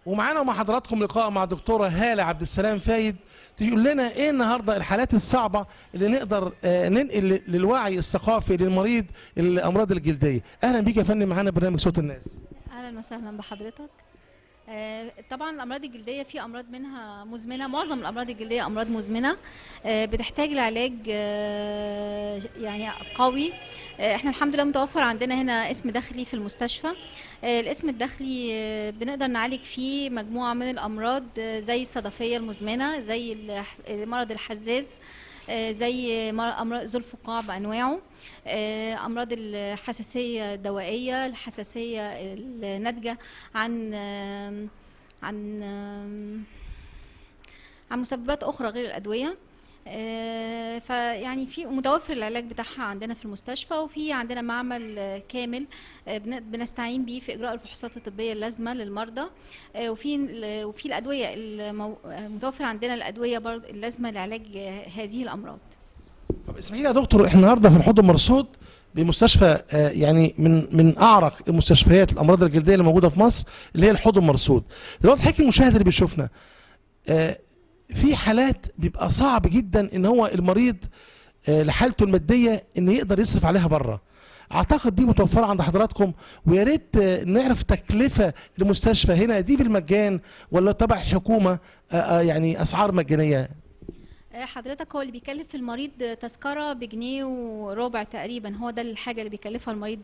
ومعانا ومع حضراتكم لقاء مع دكتوره هاله عبد السلام فايد تقول لنا ايه النهارده الحالات الصعبه اللي نقدر ننقل للوعي الثقافي للمريض الامراض الجلديه. اهلا بيك يا فندم معانا برنامج صوت الناس. اهلا وسهلا بحضرتك. طبعا الامراض الجلديه في امراض منها مزمنه، معظم الامراض الجلديه امراض مزمنه بتحتاج لعلاج يعني قوي. احنا الحمد لله متوفر عندنا هنا اسم داخلي في المستشفى. الاسم الداخلي بنقدر نعالج فيه مجموعه من الامراض زي الصدفيه المزمنه، زي مرض الحزاز، زي امراض ذو الفقاع بانواعه، امراض الحساسيه الدوائيه، الحساسيه الناتجه عن مسببات اخرى غير الادويه. فيعني في متوفر العلاج بتاعها عندنا في المستشفى، وفي عندنا معمل كامل بنستعين بيه في اجراء الفحوصات الطبيه اللازمه للمرضى، وفي الادويه متوفر عندنا الادويه برضه اللازمه لعلاج هذه الامراض. طب اسمحي لي يا دكتور، احنا النهارده في الحوض المرصود بمستشفى يعني من اعرق المستشفيات الامراض الجلديه اللي موجوده في مصر اللي هي الحوض المرصود. دلوقتي حضرتك المشاهد اللي بيشوفنا في حالات بيبقى صعب جدا ان هو المريض لحالته الماديه ان يقدر يصرف عليها بره. اعتقد دي متوفره عند حضراتكم، ويا ريت نعرف تكلفه المستشفى هنا دي بالمجان ولا تبع الحكومه يعني اسعار مجانيه؟ حضرتك هو اللي بيكلف المريض تذكرة بجنيه وربع تقريبا، هو ده الحاجة اللي بيكلفها المريض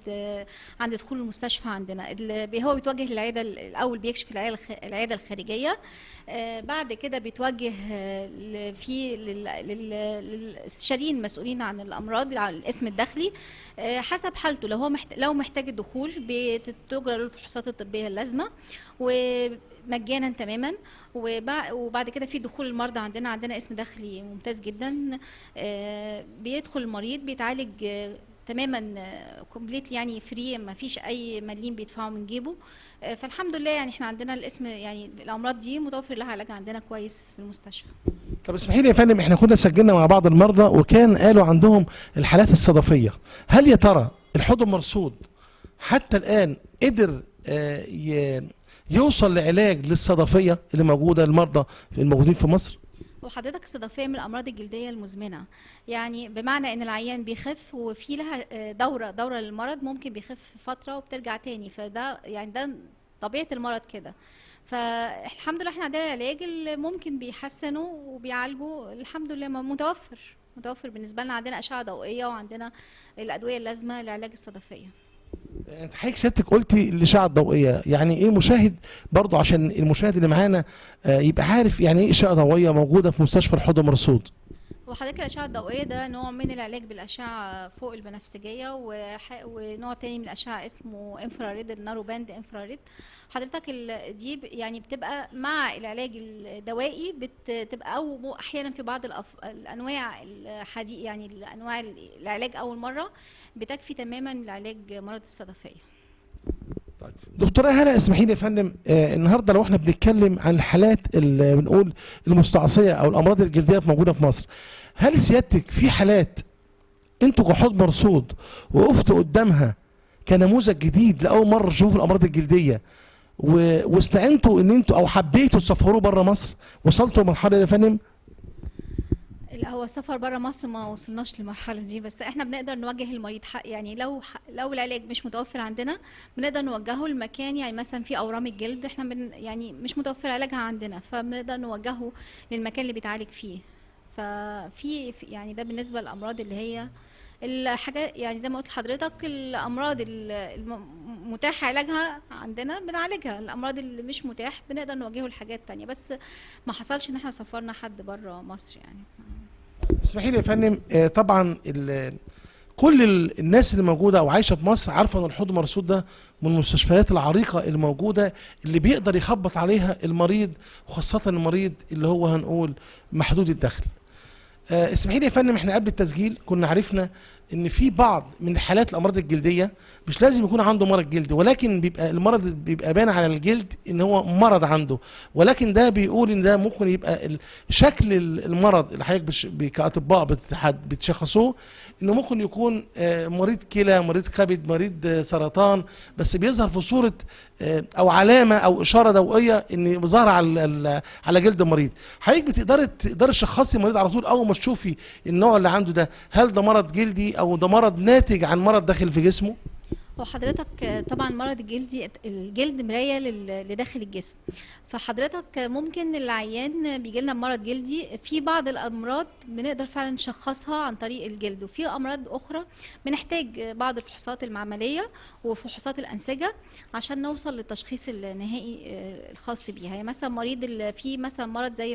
عند دخول المستشفى عندنا. هو بيتوجه للعيادة الأول، بيكشف العيادة الخارجية، بعد كده بيتوجه للاستشاريين المسؤولين عن الأمراض على الاسم الداخلي حسب حالته. لو محتاج الدخول بتجرى له الفحوصات الطبية اللازمة ومجانا تماما، وبعد كده في دخول المرضى عندنا اسم داخلي ممتاز جدا. بيدخل المريض بيتعالج تماما كومبليت يعني فري، ما فيش اي مليم بيدفعوا من جيبه. فالحمد لله يعني احنا عندنا الاسم يعني الامراض دي متوفر لها علاج عندنا كويس في المستشفى. طب اسمحي لي يا فندم، احنا كنا سجلنا مع بعض المرضى وكان قالوا عندهم الحالات الصدفيه. هل يا ترى الحوض المرصود حتى الان قدر يوصل لعلاج للصدفيه اللي موجوده المرضى الموجودين في مصر؟ وحضرتك الصدفيه من الامراض الجلديه المزمنه، يعني بمعنى ان العيان بيخف وفي لها دوره للمرض، ممكن بيخف فتره وبترجع تاني، فده يعني ده طبيعه المرض كده. فالحمد لله احنا عندنا العلاج اللي ممكن بيحسنه وبيعالجه الحمد لله متوفر بالنسبه لنا. عندنا اشعه ضوئيه وعندنا الادويه اللازمه لعلاج الصدفيه. انت حضرتك سيادتك قلتي الاشعه الضوئيه، يعني ايه مشاهد برضو عشان المشاهد اللي معانا يبقى عارف يعني ايه اشعه ضوئيه موجوده في مستشفى الحوض المرصود؟ وحضرتك الاشعه الضوئيه ده نوع من العلاج بالاشعه فوق البنفسجيه، ونوع تاني من الاشعه اسمه انفراريد، النارو باند انفراريد. حضرتك دي يعني بتبقى مع العلاج الدوائي، بتبقى او احيانا في بعض الانواع الحديث يعني الانواع العلاج اول مره بتكفي تماما لعلاج مرض الصدفيه. طيب دكتوره هلا اسمحي لي يا فندم، النهارده لو احنا بنتكلم عن الحالات اللي بنقول المستعصيه او الامراض الجلديه موجوده في مصر، هل سيادتك في حالات انتوا كحوض مرصود وقفتوا قدامها كنموذج جديد لاول مره تشوفوا الامراض الجلديه واستعنتوا ان انتوا او حبيتوا تسافروا بره مصر، وصلتوا لمرحله يا فندم؟ لا، هو السفر بره مصر ما وصلناش للمرحله دي، بس احنا بنقدر نوجه المريض يعني لو العلاج مش متوفر عندنا بنقدر نوجهه لمكان، يعني مثلا في اورام الجلد احنا يعني مش متوفر علاجها عندنا، فبنقدر نوجهه للمكان اللي بيتعالج فيه. يعني ده بالنسبه للامراض اللي هي الحاجات، يعني زي ما قلت لحضرتك الامراض المتاح علاجها عندنا بنعالجها، الامراض اللي مش متاح بنقدر نوجهه لحاجات تانية، بس ما حصلش ان احنا سافرنا حد بره مصر يعني. اسمحي لي يا فندم، طبعا كل الناس اللي موجوده او عايشه في مصر عارفه ان الحوض المرصود ده من المستشفيات العريقه الموجوده اللي بيقدر يخبط عليها المريض، وخاصه المريض اللي هو هنقول محدود الدخل. اسمحي لي يا فندم، احنا قبل التسجيل كنا عرفنا ان في بعض من حالات الامراض الجلديه مش لازم يكون عنده مرض جلدي، ولكن بيبقى المرض بيبقى باين على الجلد ان هو مرض عنده، ولكن ده بيقول ان ده ممكن يبقى شكل المرض اللي حضرتك كاطباء بتشخصوه انه ممكن يكون مريض كلى، مريض كبد، مريض سرطان، بس بيظهر في صوره او علامه او اشاره ضوئيه ان ظاهره على جلد المريض. حضرتك بتقدري تشخصي المريض على طول اول ما تشوفي النوع اللي عنده ده، هل ده مرض جلدي او ده مرض ناتج عن مرض داخل في جسمه؟ هو حضرتك طبعا مرض الجلد مراية لداخل الجسم، فحضرتك ممكن العيان بيجي لنا بمرض جلدي، في بعض الامراض بنقدر فعلا نشخصها عن طريق الجلد، وفي امراض اخرى بنحتاج بعض الفحوصات المعمليه وفحوصات الانسجه عشان نوصل للتشخيص النهائي الخاص بيها. يعني مثلا في مثلا مرض زي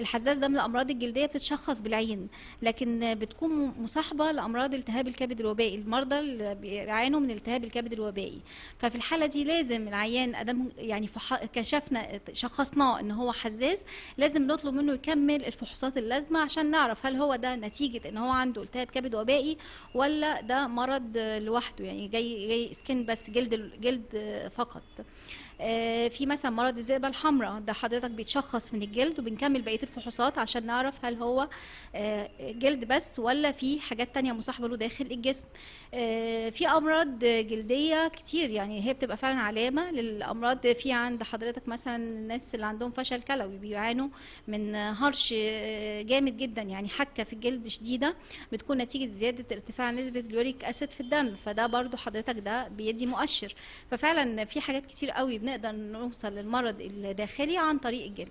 الحزاز ده من الامراض الجلديه بتتشخص بالعين، لكن بتكون مصاحبه لامراض التهاب الكبد الوبائي، المرضى اللي بيعانوا من التهاب الكبد الوبائي. ففي الحاله دي لازم العيان ادام يعني شخصناه ان هو حزاز، لازم نطلب منه يكمل الفحوصات اللازمه عشان نعرف هل هو ده نتيجه ان هو عنده التهاب كبد وبائي ولا ده مرض لوحده، يعني جاي سكين بس، جلد فقط. في مثلا مرض الذئبه الحمراء ده حضرتك بيتشخص من الجلد، وبنكمل بقيه الفحوصات عشان نعرف هل هو جلد بس ولا في حاجات تانية مصاحبه له داخل الجسم. في امراض جلديه كتير، يعني هي بتبقى فعلا علامه للامراض. في عند حضرتك مثلا الناس اللي عندهم فشل كلوي بيعانوا من هرش جامد جدا، يعني حكه في الجلد شديده بتكون نتيجه زياده ارتفاع نسبه اليوريك اسيد في الدم، فده برضو حضرتك ده بيدي مؤشر. ففعلا في حاجات كتير قوي بنقدر نوصل للمرض الداخلي عن طريق الجلد.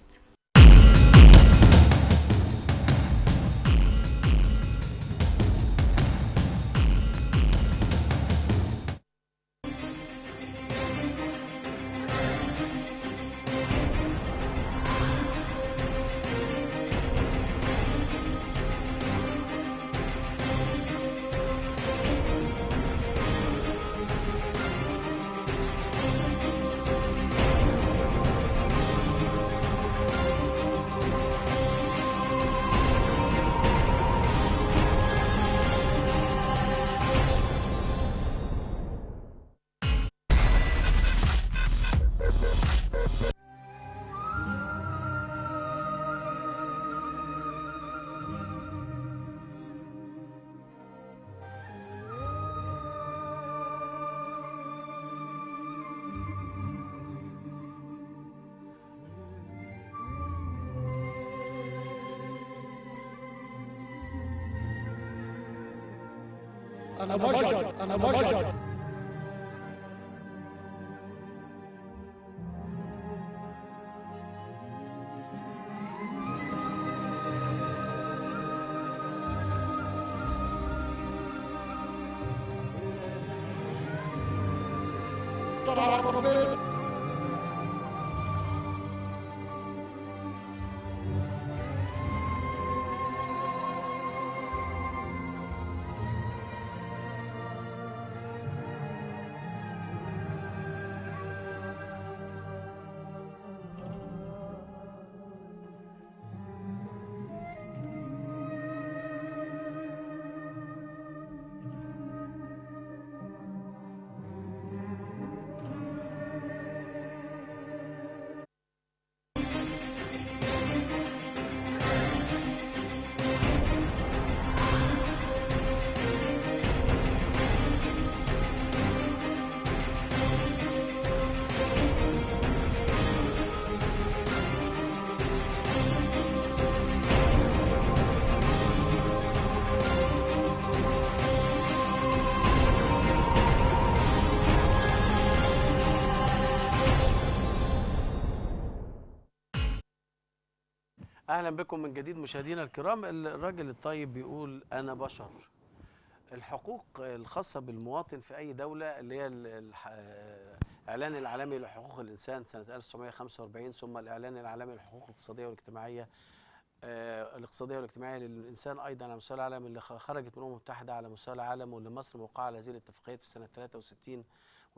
أنا بشر. اهلا بكم من جديد مشاهدينا الكرام. الراجل الطيب بيقول انا بشر. الحقوق الخاصه بالمواطن في اي دوله اللي هي الاعلان العالمي لحقوق الانسان سنه 1945، ثم الاعلان العالمي للحقوق الاقتصاديه والاجتماعيه للانسان ايضا على مستوى العالم، اللي خرجت من الامم المتحده على مستوى العالم، واللي مصر موقعه على هذه الاتفاقيات في سنه 63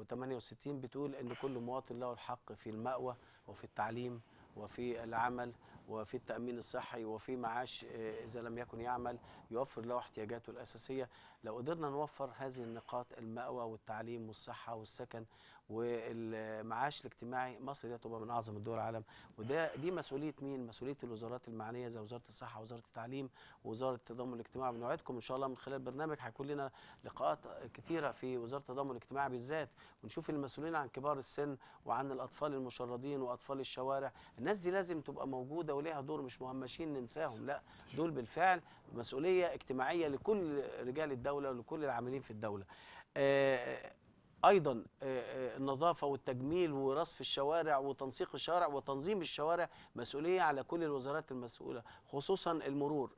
و68، بتقول ان كل مواطن له الحق في المأوى وفي التعليم وفي العمل وفي التأمين الصحي وفي معاش إذا لم يكن يعمل، يوفر له احتياجاته الأساسية. لو قدرنا نوفر هذه النقاط، المأوى والتعليم والصحة والسكن والمعاش الاجتماعي، مصر دي تبقى من أعظم الدول العالم. دي مسؤولية مين؟ مسؤولية الوزارات المعنية زي وزارة الصحة ووزارة التعليم ووزارة التضامن الاجتماعي. بنوعدكم إن شاء الله من خلال البرنامج هيكون لنا لقاءات كتيرة في وزارة التضامن الاجتماعي بالذات، ونشوف المسؤولين عن كبار السن وعن الأطفال المشردين وأطفال الشوارع. الناس دي لازم تبقى موجودة وليها دور، مش مهمشين ننساهم، لا، دول بالفعل مسؤولية اجتماعية لكل رجال الدولة ولكل العاملين في الدولة. أيضا النظافة والتجميل ورصف الشوارع وتنسيق الشوارع وتنظيم الشوارع مسؤولية على كل الوزارات المسؤولة، خصوصا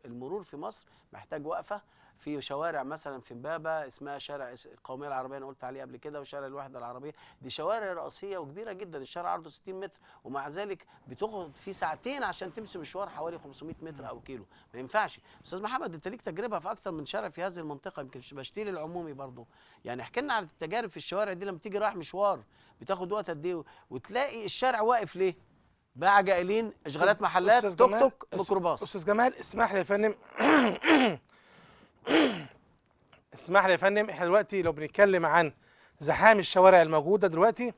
المرور في مصر محتاج وقفة. في شوارع مثلا في امبابة اسمها شارع القومية العربية، أنا قلت عليه قبل كده، وشارع الوحدة العربية، دي شوارع رئيسية وكبيرة جدا، الشارع عرضه 60 متر، ومع ذلك بتاخد فيه ساعتين عشان تمشي مشوار حوالي 500 متر أو كيلو، ما ينفعش. أستاذ محمد، أنت ليك تجربة في أكثر من شارع في هذه المنطقة، يمكن بشتيل العمومي برضه، يعني احكي لنا على التجارب في الشوارع دي لما تيجي رايح مشوار بتاخد وقت قد إيه، وتلاقي الشارع واقف ليه؟ باع جائلين، اشغالات محلات، توك توك، ميكروباص. استاذ جمال اسمح لي يا فندم اسمح لي يا فندم، احنا دلوقتي لو بنتكلم عن زحام الشوارع الموجوده دلوقتي،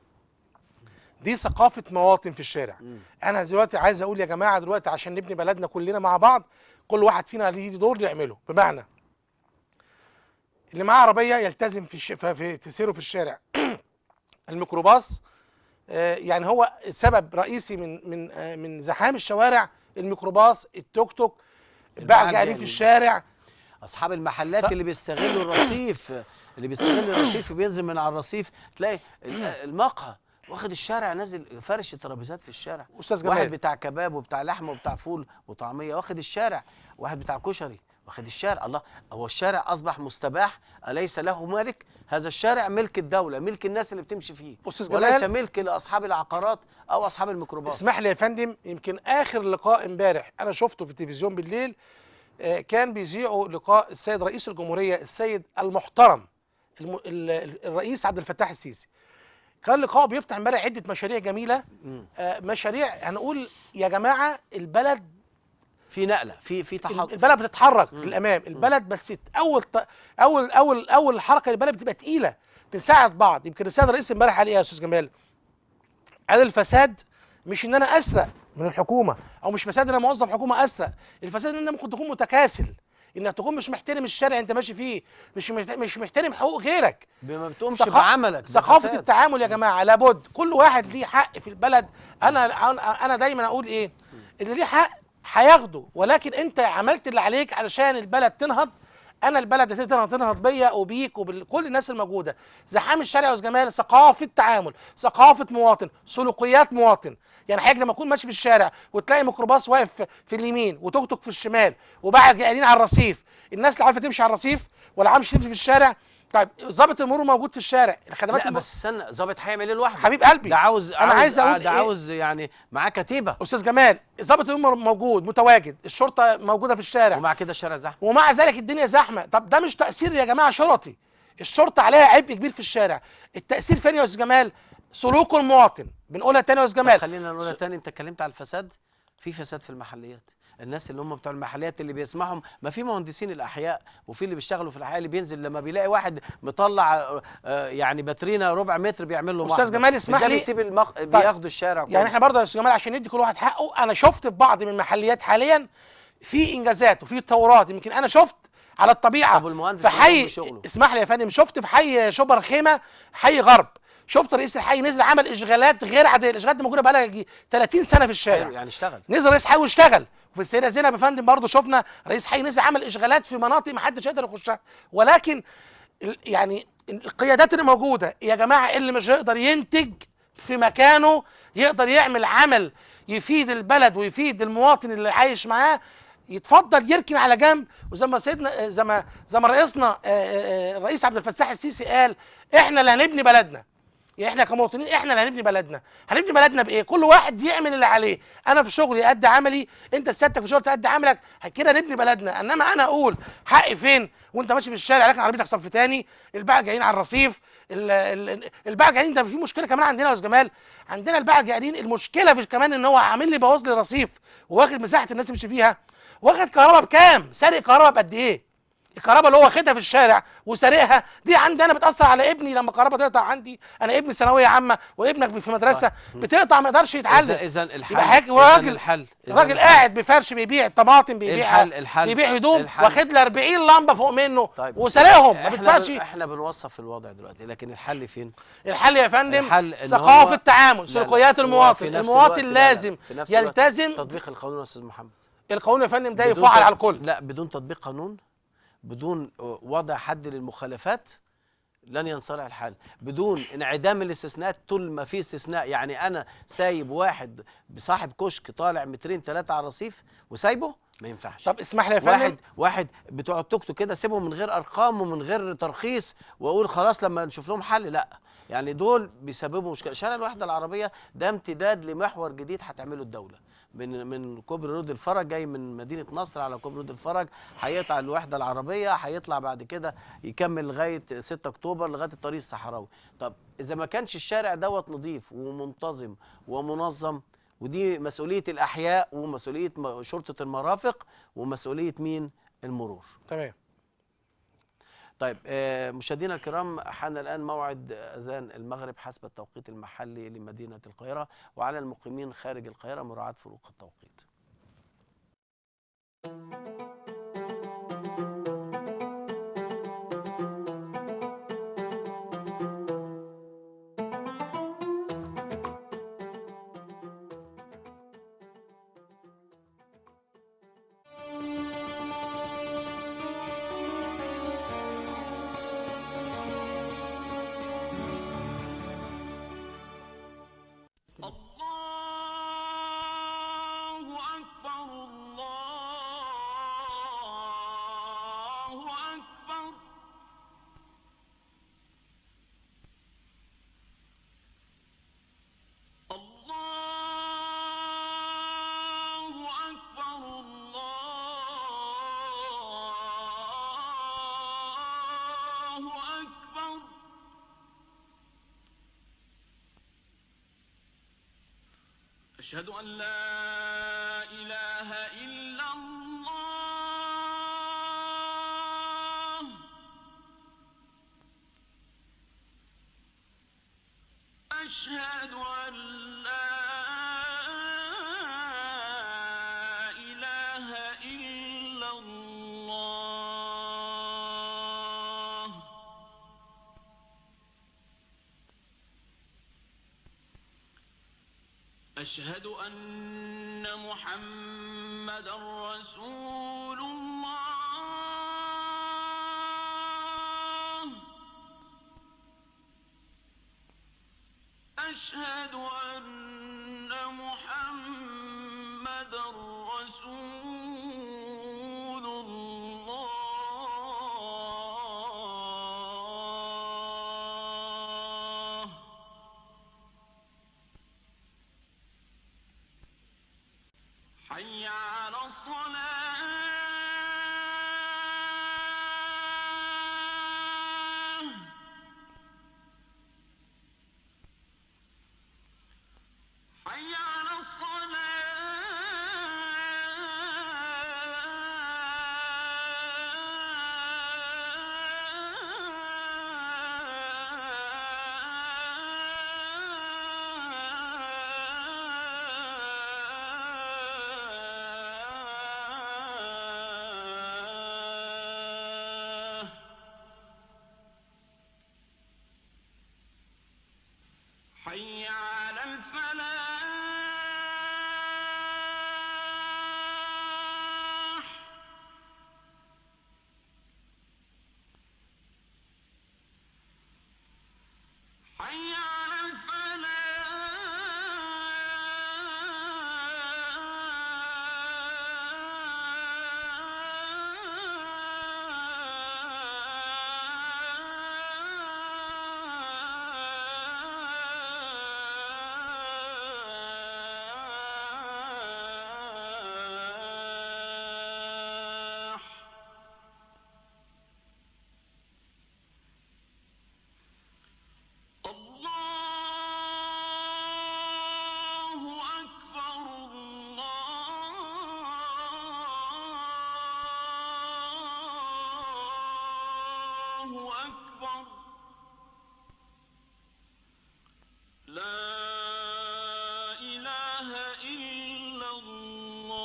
دي ثقافه مواطن في الشارع. انا دلوقتي عايز اقول يا جماعه دلوقتي عشان نبني بلدنا كلنا مع بعض، كل واحد فينا ليه دور يعمله، بمعنى اللي معاه عربيه يلتزم في تسيره في الشارع. الميكروباص يعني هو سبب رئيسي من زحام الشوارع، الميكروباص، التوك توك، باع الجائلين في الشارع، اصحاب المحلات اللي بيستغلوا الرصيف، بينزل من على الرصيف تلاقي المقهى واخد الشارع، نازل فرش الترابيزات في الشارع. استاذ جمال، واحد بتاع كباب وبتاع لحمه وبتاع فول وطعميه واخد الشارع، واحد بتاع كشري واخد الشارع. الله، هو الشارع اصبح مستباح، اليس له مالك؟ هذا الشارع ملك الدوله، ملك الناس اللي بتمشي فيه، وليس ملك لاصحاب العقارات او اصحاب الميكروباص. اسمح لي يا فندم، يمكن اخر لقاء امبارح انا شفته في التلفزيون بالليل، كان بيذيعوا لقاء السيد رئيس الجمهوريه السيد المحترم الرئيس عبد الفتاح السيسي. كان لقاء بيفتح امبارح عده مشاريع جميله، مشاريع هنقول يا جماعه البلد في نقله، في تحرك، البلد بتتحرك للامام، البلد بس اول حركه للبلد بتبقى تقيله، بنساعد بعض. يمكن السيد الرئيس امبارح قال ايه يا استاذ جمال؟ قال الفساد مش ان انا اسرق من الحكومه، او مش فساد ان انا موظف حكومه اسرق، الفساد ان انت ممكن تكون متكاسل، انك تكون مش محترم الشارع انت ماشي فيه، مش محترم حقوق غيرك، ما بتقومش بعملك. ثقافه التعامل يا جماعه لابد، كل واحد ليه حق في البلد. انا دايما اقول ايه؟ اللي ليه حق هياخده، ولكن انت عملت اللي عليك علشان البلد تنهض. انا البلد تنهض بيا وبيك وبكل الناس الموجوده. زحام الشارع يا استاذ جمال ثقافه تعامل، ثقافه مواطن، سلوكيات مواطن. يعني حضرتك لما اكون ماشي في الشارع وتلاقي ميكروباص واقف في اليمين وتوك توك في الشمال وباع جائلين على الرصيف، الناس لا عارفه تمشي على الرصيف ولا عارفه تمشي في الشارع. طيب ضابط المرور موجود في الشارع، الخدمات لا بس استنى، ضابط هيعمل ايه لوحده؟ حبيب قلبي، ده عاوز اقول ده عاوز يعني معاه كتيبه. استاذ جمال ضابط المرور موجود متواجد، الشرطه موجوده في الشارع، ومع كده الشارع زحمه، ومع ذلك الدنيا زحمه. طب ده مش تاثير يا جماعه شرطي؟ الشرطه عليها عبء كبير في الشارع. التاثير فين يا استاذ جمال؟ سلوك المواطن. بنقولها تاني يا استاذ جمال، خلينا نقولها تاني. انت اتكلمت على الفساد، في فساد في المحليات. الناس اللي هم بتوع المحليات اللي بيسمعهم، ما في مهندسين الاحياء وفي اللي بيشتغلوا في الاحياء، اللي بينزل لما بيلاقي واحد مطلع يعني باترينا ربع متر بيعمل له استاذ جمال اسمح لي، بيسيب بياخدوا الشارع كله. يعني احنا برضه يا استاذ جمال عشان ندي كل واحد حقه، انا شفت في بعض من المحليات حاليا في انجازات وفي تطورات. يمكن انا شفت على الطبيعه ابو المهندس في حي، اسمح لي يا فندم، شفت في حي شبرا خيمه، حي غرب، شفت رئيس الحي نزل عمل اشغالات غير عاديه. الاشغالات دي موجوده بقى لها 30 سنه في الشارع. يعني اشتغل، نزل رئيس حي واشتغل. وفي السيده زينب يا فندم برضه شفنا رئيس حي نزل عمل اشغالات في مناطق ما حدش يقدر يخشها. ولكن يعني القيادات اللي موجوده يا جماعه، اللي مش هيقدر ينتج في مكانه يقدر يعمل عمل يفيد البلد ويفيد المواطن اللي عايش معاه يتفضل يركن على جنب. وزي ما سيدنا زي ما رئيسنا الرئيس عبد الفتاح السيسي قال احنا اللي هنبني بلدنا. يعني احنا كمواطنين احنا اللي هنبني بلدنا. هنبني بلدنا بايه؟ كل واحد يعمل اللي عليه. انا في شغلي ادي عملي، انت سيادتك في شغلك تأدي عملك، كده نبني بلدنا. انما انا اقول حقي فين وانت ماشي في الشارع راكن عربيتك صف تاني، الباعة جايين على الرصيف، الباعة جايين. ده في مشكله كمان عندنا يا استاذ جمال، عندنا الباعة جايين المشكله في كمان ان هو عامل لي بوظ لي رصيف وواخد مساحه الناس تمشي فيها، واخد كهرباء بكام؟ سارق كهرباء بقد ايه؟ الكهرباء اللي هو واخدها في الشارع وسارقها دي عندي انا بتاثر على ابني. لما الكهرباء تقطع عندي انا، ابني ثانويه عامه وابنك في مدرسه بتقطع ما يقدرش يتعلم. اذا الحل، يبقى حاجه راجل قاعد بفرش بيبيع طماطم، بيبيع بيبيع هدوم، واخد له 40 لمبه فوق منه وسارقهم ما بيدفعش. احنا بنوصف الوضع دلوقتي، لكن الحل فين؟ الحل يا فندم ثقافه تعامل، سلوكيات المواطن. المواطن لازم يلتزم تطبيق القانون يا استاذ محمد. القانون يا فندم ده يفعل على الكل. لا، بدون تطبيق قانون، بدون وضع حد للمخالفات لن ينصلح الحال. بدون انعدام الاستثناءات، طول ما في استثناء، يعني انا سايب واحد بصاحب كشك طالع مترين 3 على الرصيف وسايبه، ما ينفعش. طب اسمح لي يا فندم، واحد بتوع التوك توك كده سيبهم من غير ارقام ومن غير ترخيص واقول خلاص لما نشوف لهم حل، لا. يعني دول بيسببوا مشكله. شارع الوحده العربيه ده امتداد لمحور جديد هتعمله الدوله من كوبري رود الفرج، جاي من مدينه نصر على كوبري رود الفرج، هيقطع الوحده العربيه، هيطلع بعد كده يكمل لغايه 6 اكتوبر لغايه الطريق الصحراوي. طب اذا ما كانش الشارع دوت نظيف ومنتظم ومنظم، ودي مسؤوليه الاحياء ومسؤوليه شرطه المرافق ومسؤوليه مين؟ المرور. تمام. طيب مشاهدينا الكرام، حان الآن موعد أذان المغرب حسب التوقيت المحلي لمدينة القاهرة، وعلى المقيمين خارج القاهرة مراعاة فروق التوقيت. أشهد أن لا إله إلا الله. أشهد أن لا إله إلا الله. أشهد أن محمدًا رسول الله. أشهد أن محمدًا رسول الله. حي على الصلاة. حي على الصلاة. حي على الفلاح. حي على الفلاح. الله أكبر. لا إله إلا الله.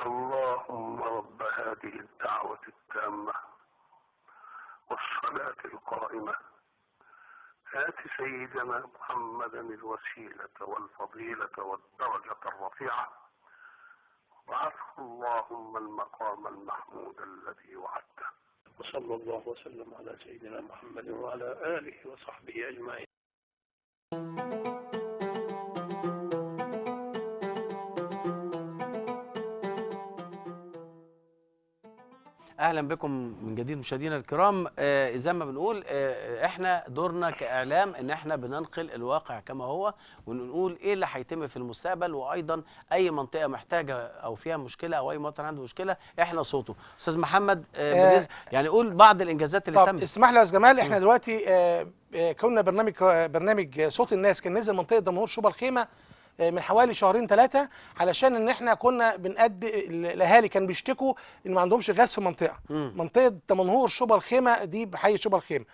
اللهم رب هذه الدعوة التامة والصلاة القائمة آت سيدنا محمدا الوسيلة والفضيلة والدرجة الرفيعة وابعثه اللهم المقام المحمود الذي وعدته. وصلى الله وسلم على سيدنا محمد وعلى آله وصحبه أجمعين. اهلا بكم من جديد مشاهدينا الكرام. زي ما بنقول احنا دورنا كاعلام ان احنا بننقل الواقع كما هو ونقول ايه اللي هيتم في المستقبل، وايضا اي منطقه محتاجه او فيها مشكله او اي مواطن عنده مشكله احنا صوته. استاذ محمد يعني قول بعض الانجازات اللي تمت. اسمح لي يا استاذ جمال، احنا دلوقتي كنا برنامج صوت الناس كان نزل منطقه دمنهور شبرا الخيمه من حوالي شهرين 3 علشان ان احنا كنا بنأدي الاهالي كانوا بيشتكوا ان ما عندهمش غاز في منطقه دمنهور شبرا الخيمه دي بحي شبرا الخيمه.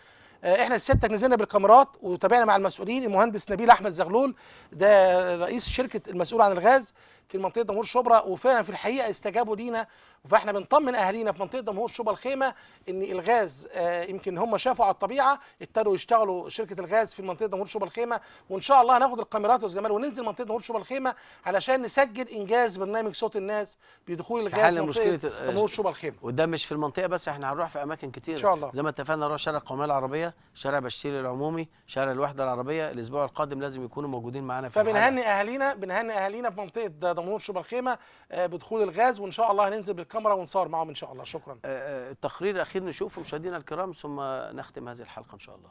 احنا الستة نزلنا بالكاميرات وتابعنا مع المسؤولين. المهندس نبيل احمد زغلول ده رئيس شركه المسؤول عن الغاز في منطقه دمنهور شبرا، وفعلا في الحقيقه استجابوا لينا، فاحنا بنطمن اهالينا في منطقه دمنهور شبرا الخيمه ان الغاز يمكن هم شافوا على الطبيعه ابتدوا يشتغلوا شركه الغاز في منطقه دمنهور شبرا الخيمه، وان شاء الله هناخد الكاميرات يا استاذ جمال وننزل منطقه دمنهور شبرا الخيمه علشان نسجل انجاز برنامج صوت الناس بدخول الغاز في منطقه دمنهور شبرا الخيمه. وده مش في المنطقه بس، احنا هنروح في اماكن كتير ان شاء الله. زي ما اتفقنا نروح شارع القوميه العربيه، شارع بشير العمومي، شارع الوحده العربيه. الاسبوع القادم لازم يكونوا موجودين معانا في فبنهني اهالينا في منطقه دمنهور شبرا الخيمه بدخول الغاز، وان شاء الله هننزل بالكاميرا ونصور معاهم ان شاء الله. شكرا. التقرير الاخير نشوفه مشاهدينا الكرام ثم نختم هذه الحلقه ان شاء الله.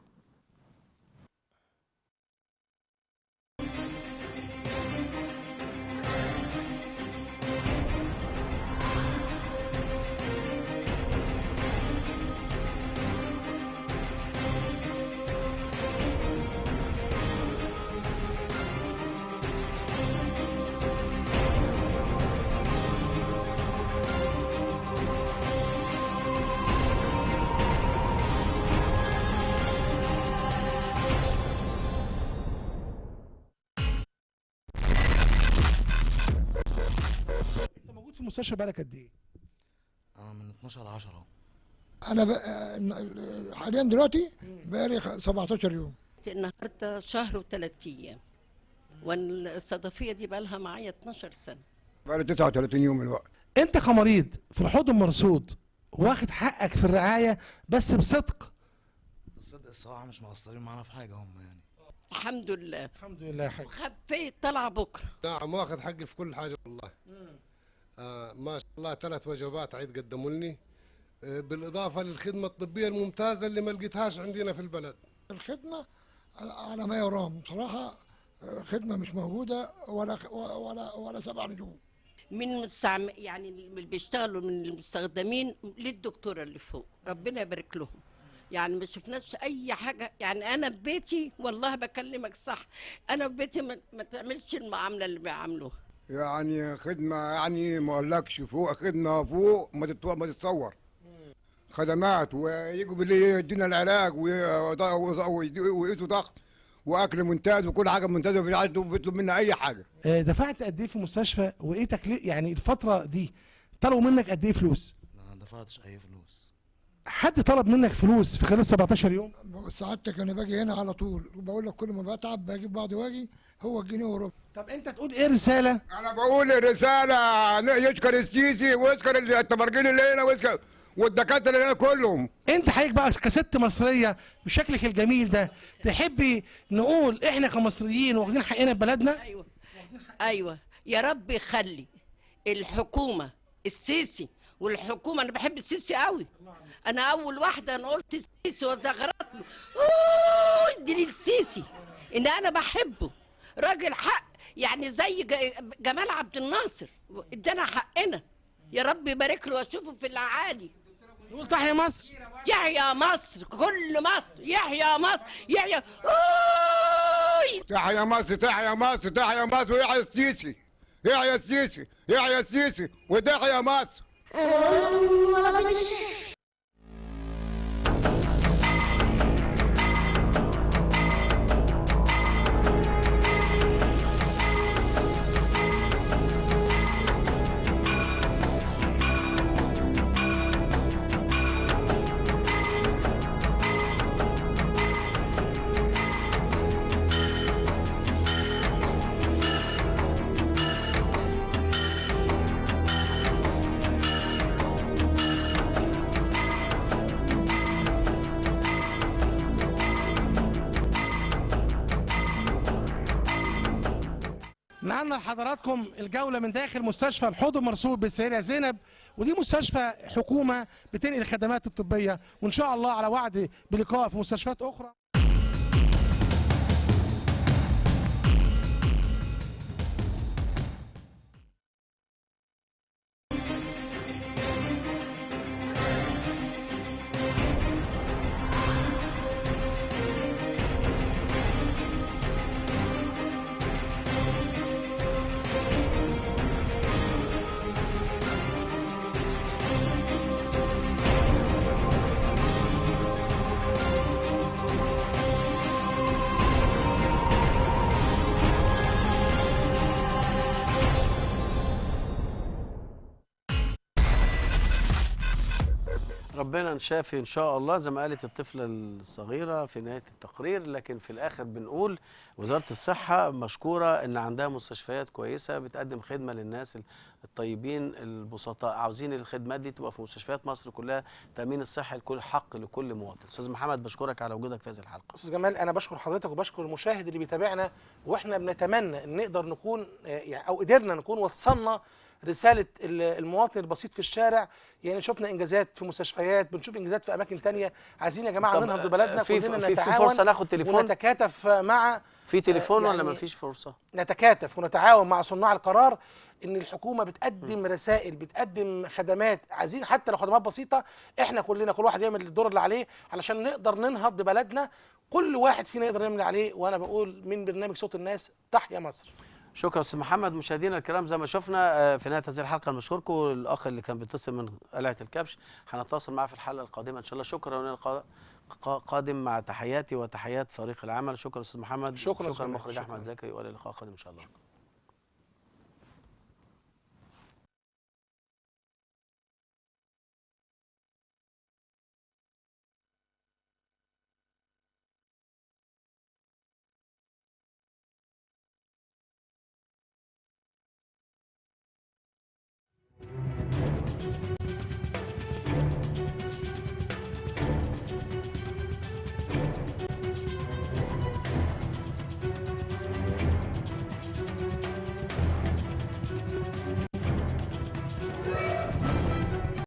في المستشفى بقالك قد ايه؟ انا من 12/10 اهو. انا حاليا دلوقتي بقالي 17 يوم. النهارده شهر و3 ايام، والصدفيه دي بقى لها معايا 12 سنه. بقالي 39 يوم الوقت. انت كمريض في الحوض المرصود واخد حقك في الرعايه بس بصدق. بالصدق الصراحه مش مقصرين معانا في حاجه هم يعني. الحمد لله. الحمد لله يا حاج. وخفيت طالعه بكره. نعم واخد حقي في كل حاجه والله. ما شاء الله 3 وجبات عيد قدموا لي، بالاضافه للخدمه الطبيه الممتازه اللي ما لقيتهاش عندنا في البلد. الخدمه على ما يرام بصراحه، خدمه مش موجوده ولا 7 نجوم. من يعني اللي بيشتغلوا من المستخدمين للدكتوره اللي فوق، ربنا يبارك لهم. يعني ما شفناش اي حاجه. يعني انا في بيتي والله بكلمك صح، انا في بيتي ما تعملش المعامله اللي بيعاملوها. يعني خدمه يعني ما اقولكش، فوق خدمه فوق ما تتصور. خدمات ويجوا بالليل يدينا العلاج ويقيسوا ضغط واكل ممتاز وكل حاجه ممتازه، بيطلب منا اي حاجه. دفعت قد ايه في المستشفى وايه تكليف يعني الفتره دي؟ طلبوا منك قد ايه فلوس؟ ما دفعتش اي فلوس. حد طلب منك فلوس في خلال 17 يوم؟ سعادتك انا باجي هنا على طول وبقول لك كل ما بتعب باجي بعض واجي هو الجنيه وربع. طب انت تقول ايه رساله؟ انا بقول رساله يشكر السيسي ويشكر التمرجين اللي هنا ويشكر والدكاتره اللي هنا كلهم. انت حضرتك بقى كست مصريه بشكلك الجميل ده تحبي نقول احنا كمصريين واخدين حقنا في بلدنا؟ ايوه يا رب يخلي الحكومه السيسي والحكومه. انا بحب السيسي قوي، انا اول واحده انا قلت السيسي وزغرت له ادي للسيسي ان انا بحبه، راجل حق يعني زي جمال عبد الناصر ادانا حقنا. يا رب يبارك له واشوفه في الاعالي. نقول تحيا مصر، يحيى مصر، كل مصر يحيى مصر، يحيى تحيا مصر، تحيا مصر، تحيا مصر، ويحيى السيسي، يحيى السيسي، يحيى السيسي، وتحيا مصر. عملنا لحضراتكم الجولة من داخل مستشفى الحوض المرصود بالسيدة زينب، ودي مستشفى حكومة بتنقل الخدمات الطبية، وإن شاء الله على وعد بلقاء في مستشفيات أخرى. ربنا نشافي ان شاء الله زي ما قالت الطفله الصغيره في نهايه التقرير. لكن في الاخر بنقول وزاره الصحه مشكوره ان عندها مستشفيات كويسه بتقدم خدمه للناس الطيبين البسطاء. عاوزين الخدمات دي تبقى في مستشفيات مصر كلها، تامين الصحي لكل حق لكل مواطن. استاذ محمد بشكرك على وجودك في هذه الحلقه. استاذ جمال انا بشكر حضرتك وبشكر المشاهد اللي بيتابعنا، واحنا بنتمنى ان نقدر نكون يعني او قدرنا نكون وصلنا رساله المواطن البسيط في الشارع. يعني شفنا انجازات في مستشفيات، بنشوف انجازات في اماكن تانية. عايزين يا جماعه ننهض ببلدنا كلنا، في فرصه ناخد تليفون ونتكاتف مع في تليفون يعني ولا ما فيش فرصه؟ نتكاتف ونتعاون مع صناع القرار. ان الحكومه بتقدم رسائل، بتقدم خدمات، عايزين حتى لو خدمات بسيطه احنا كلنا كل واحد يعمل الدور اللي عليه علشان نقدر ننهض ببلدنا. كل واحد فينا يقدر يعمل اللي عليه. وانا بقول من برنامج صوت الناس تحيا مصر. شكرا استاذ محمد. مشاهدينا الكرام زي ما شفنا في نهايه هذه الحلقه بنشكركم. الاخ اللي كان بيتصل من قلعه الكبش هنتواصل معاه في الحلقه القادمه ان شاء الله. شكرا ولقاء قادم مع تحياتي وتحيات فريق العمل. شكرا استاذ محمد. شكرا المخرج احمد زكي، والى اللقاء قادم ان شاء الله.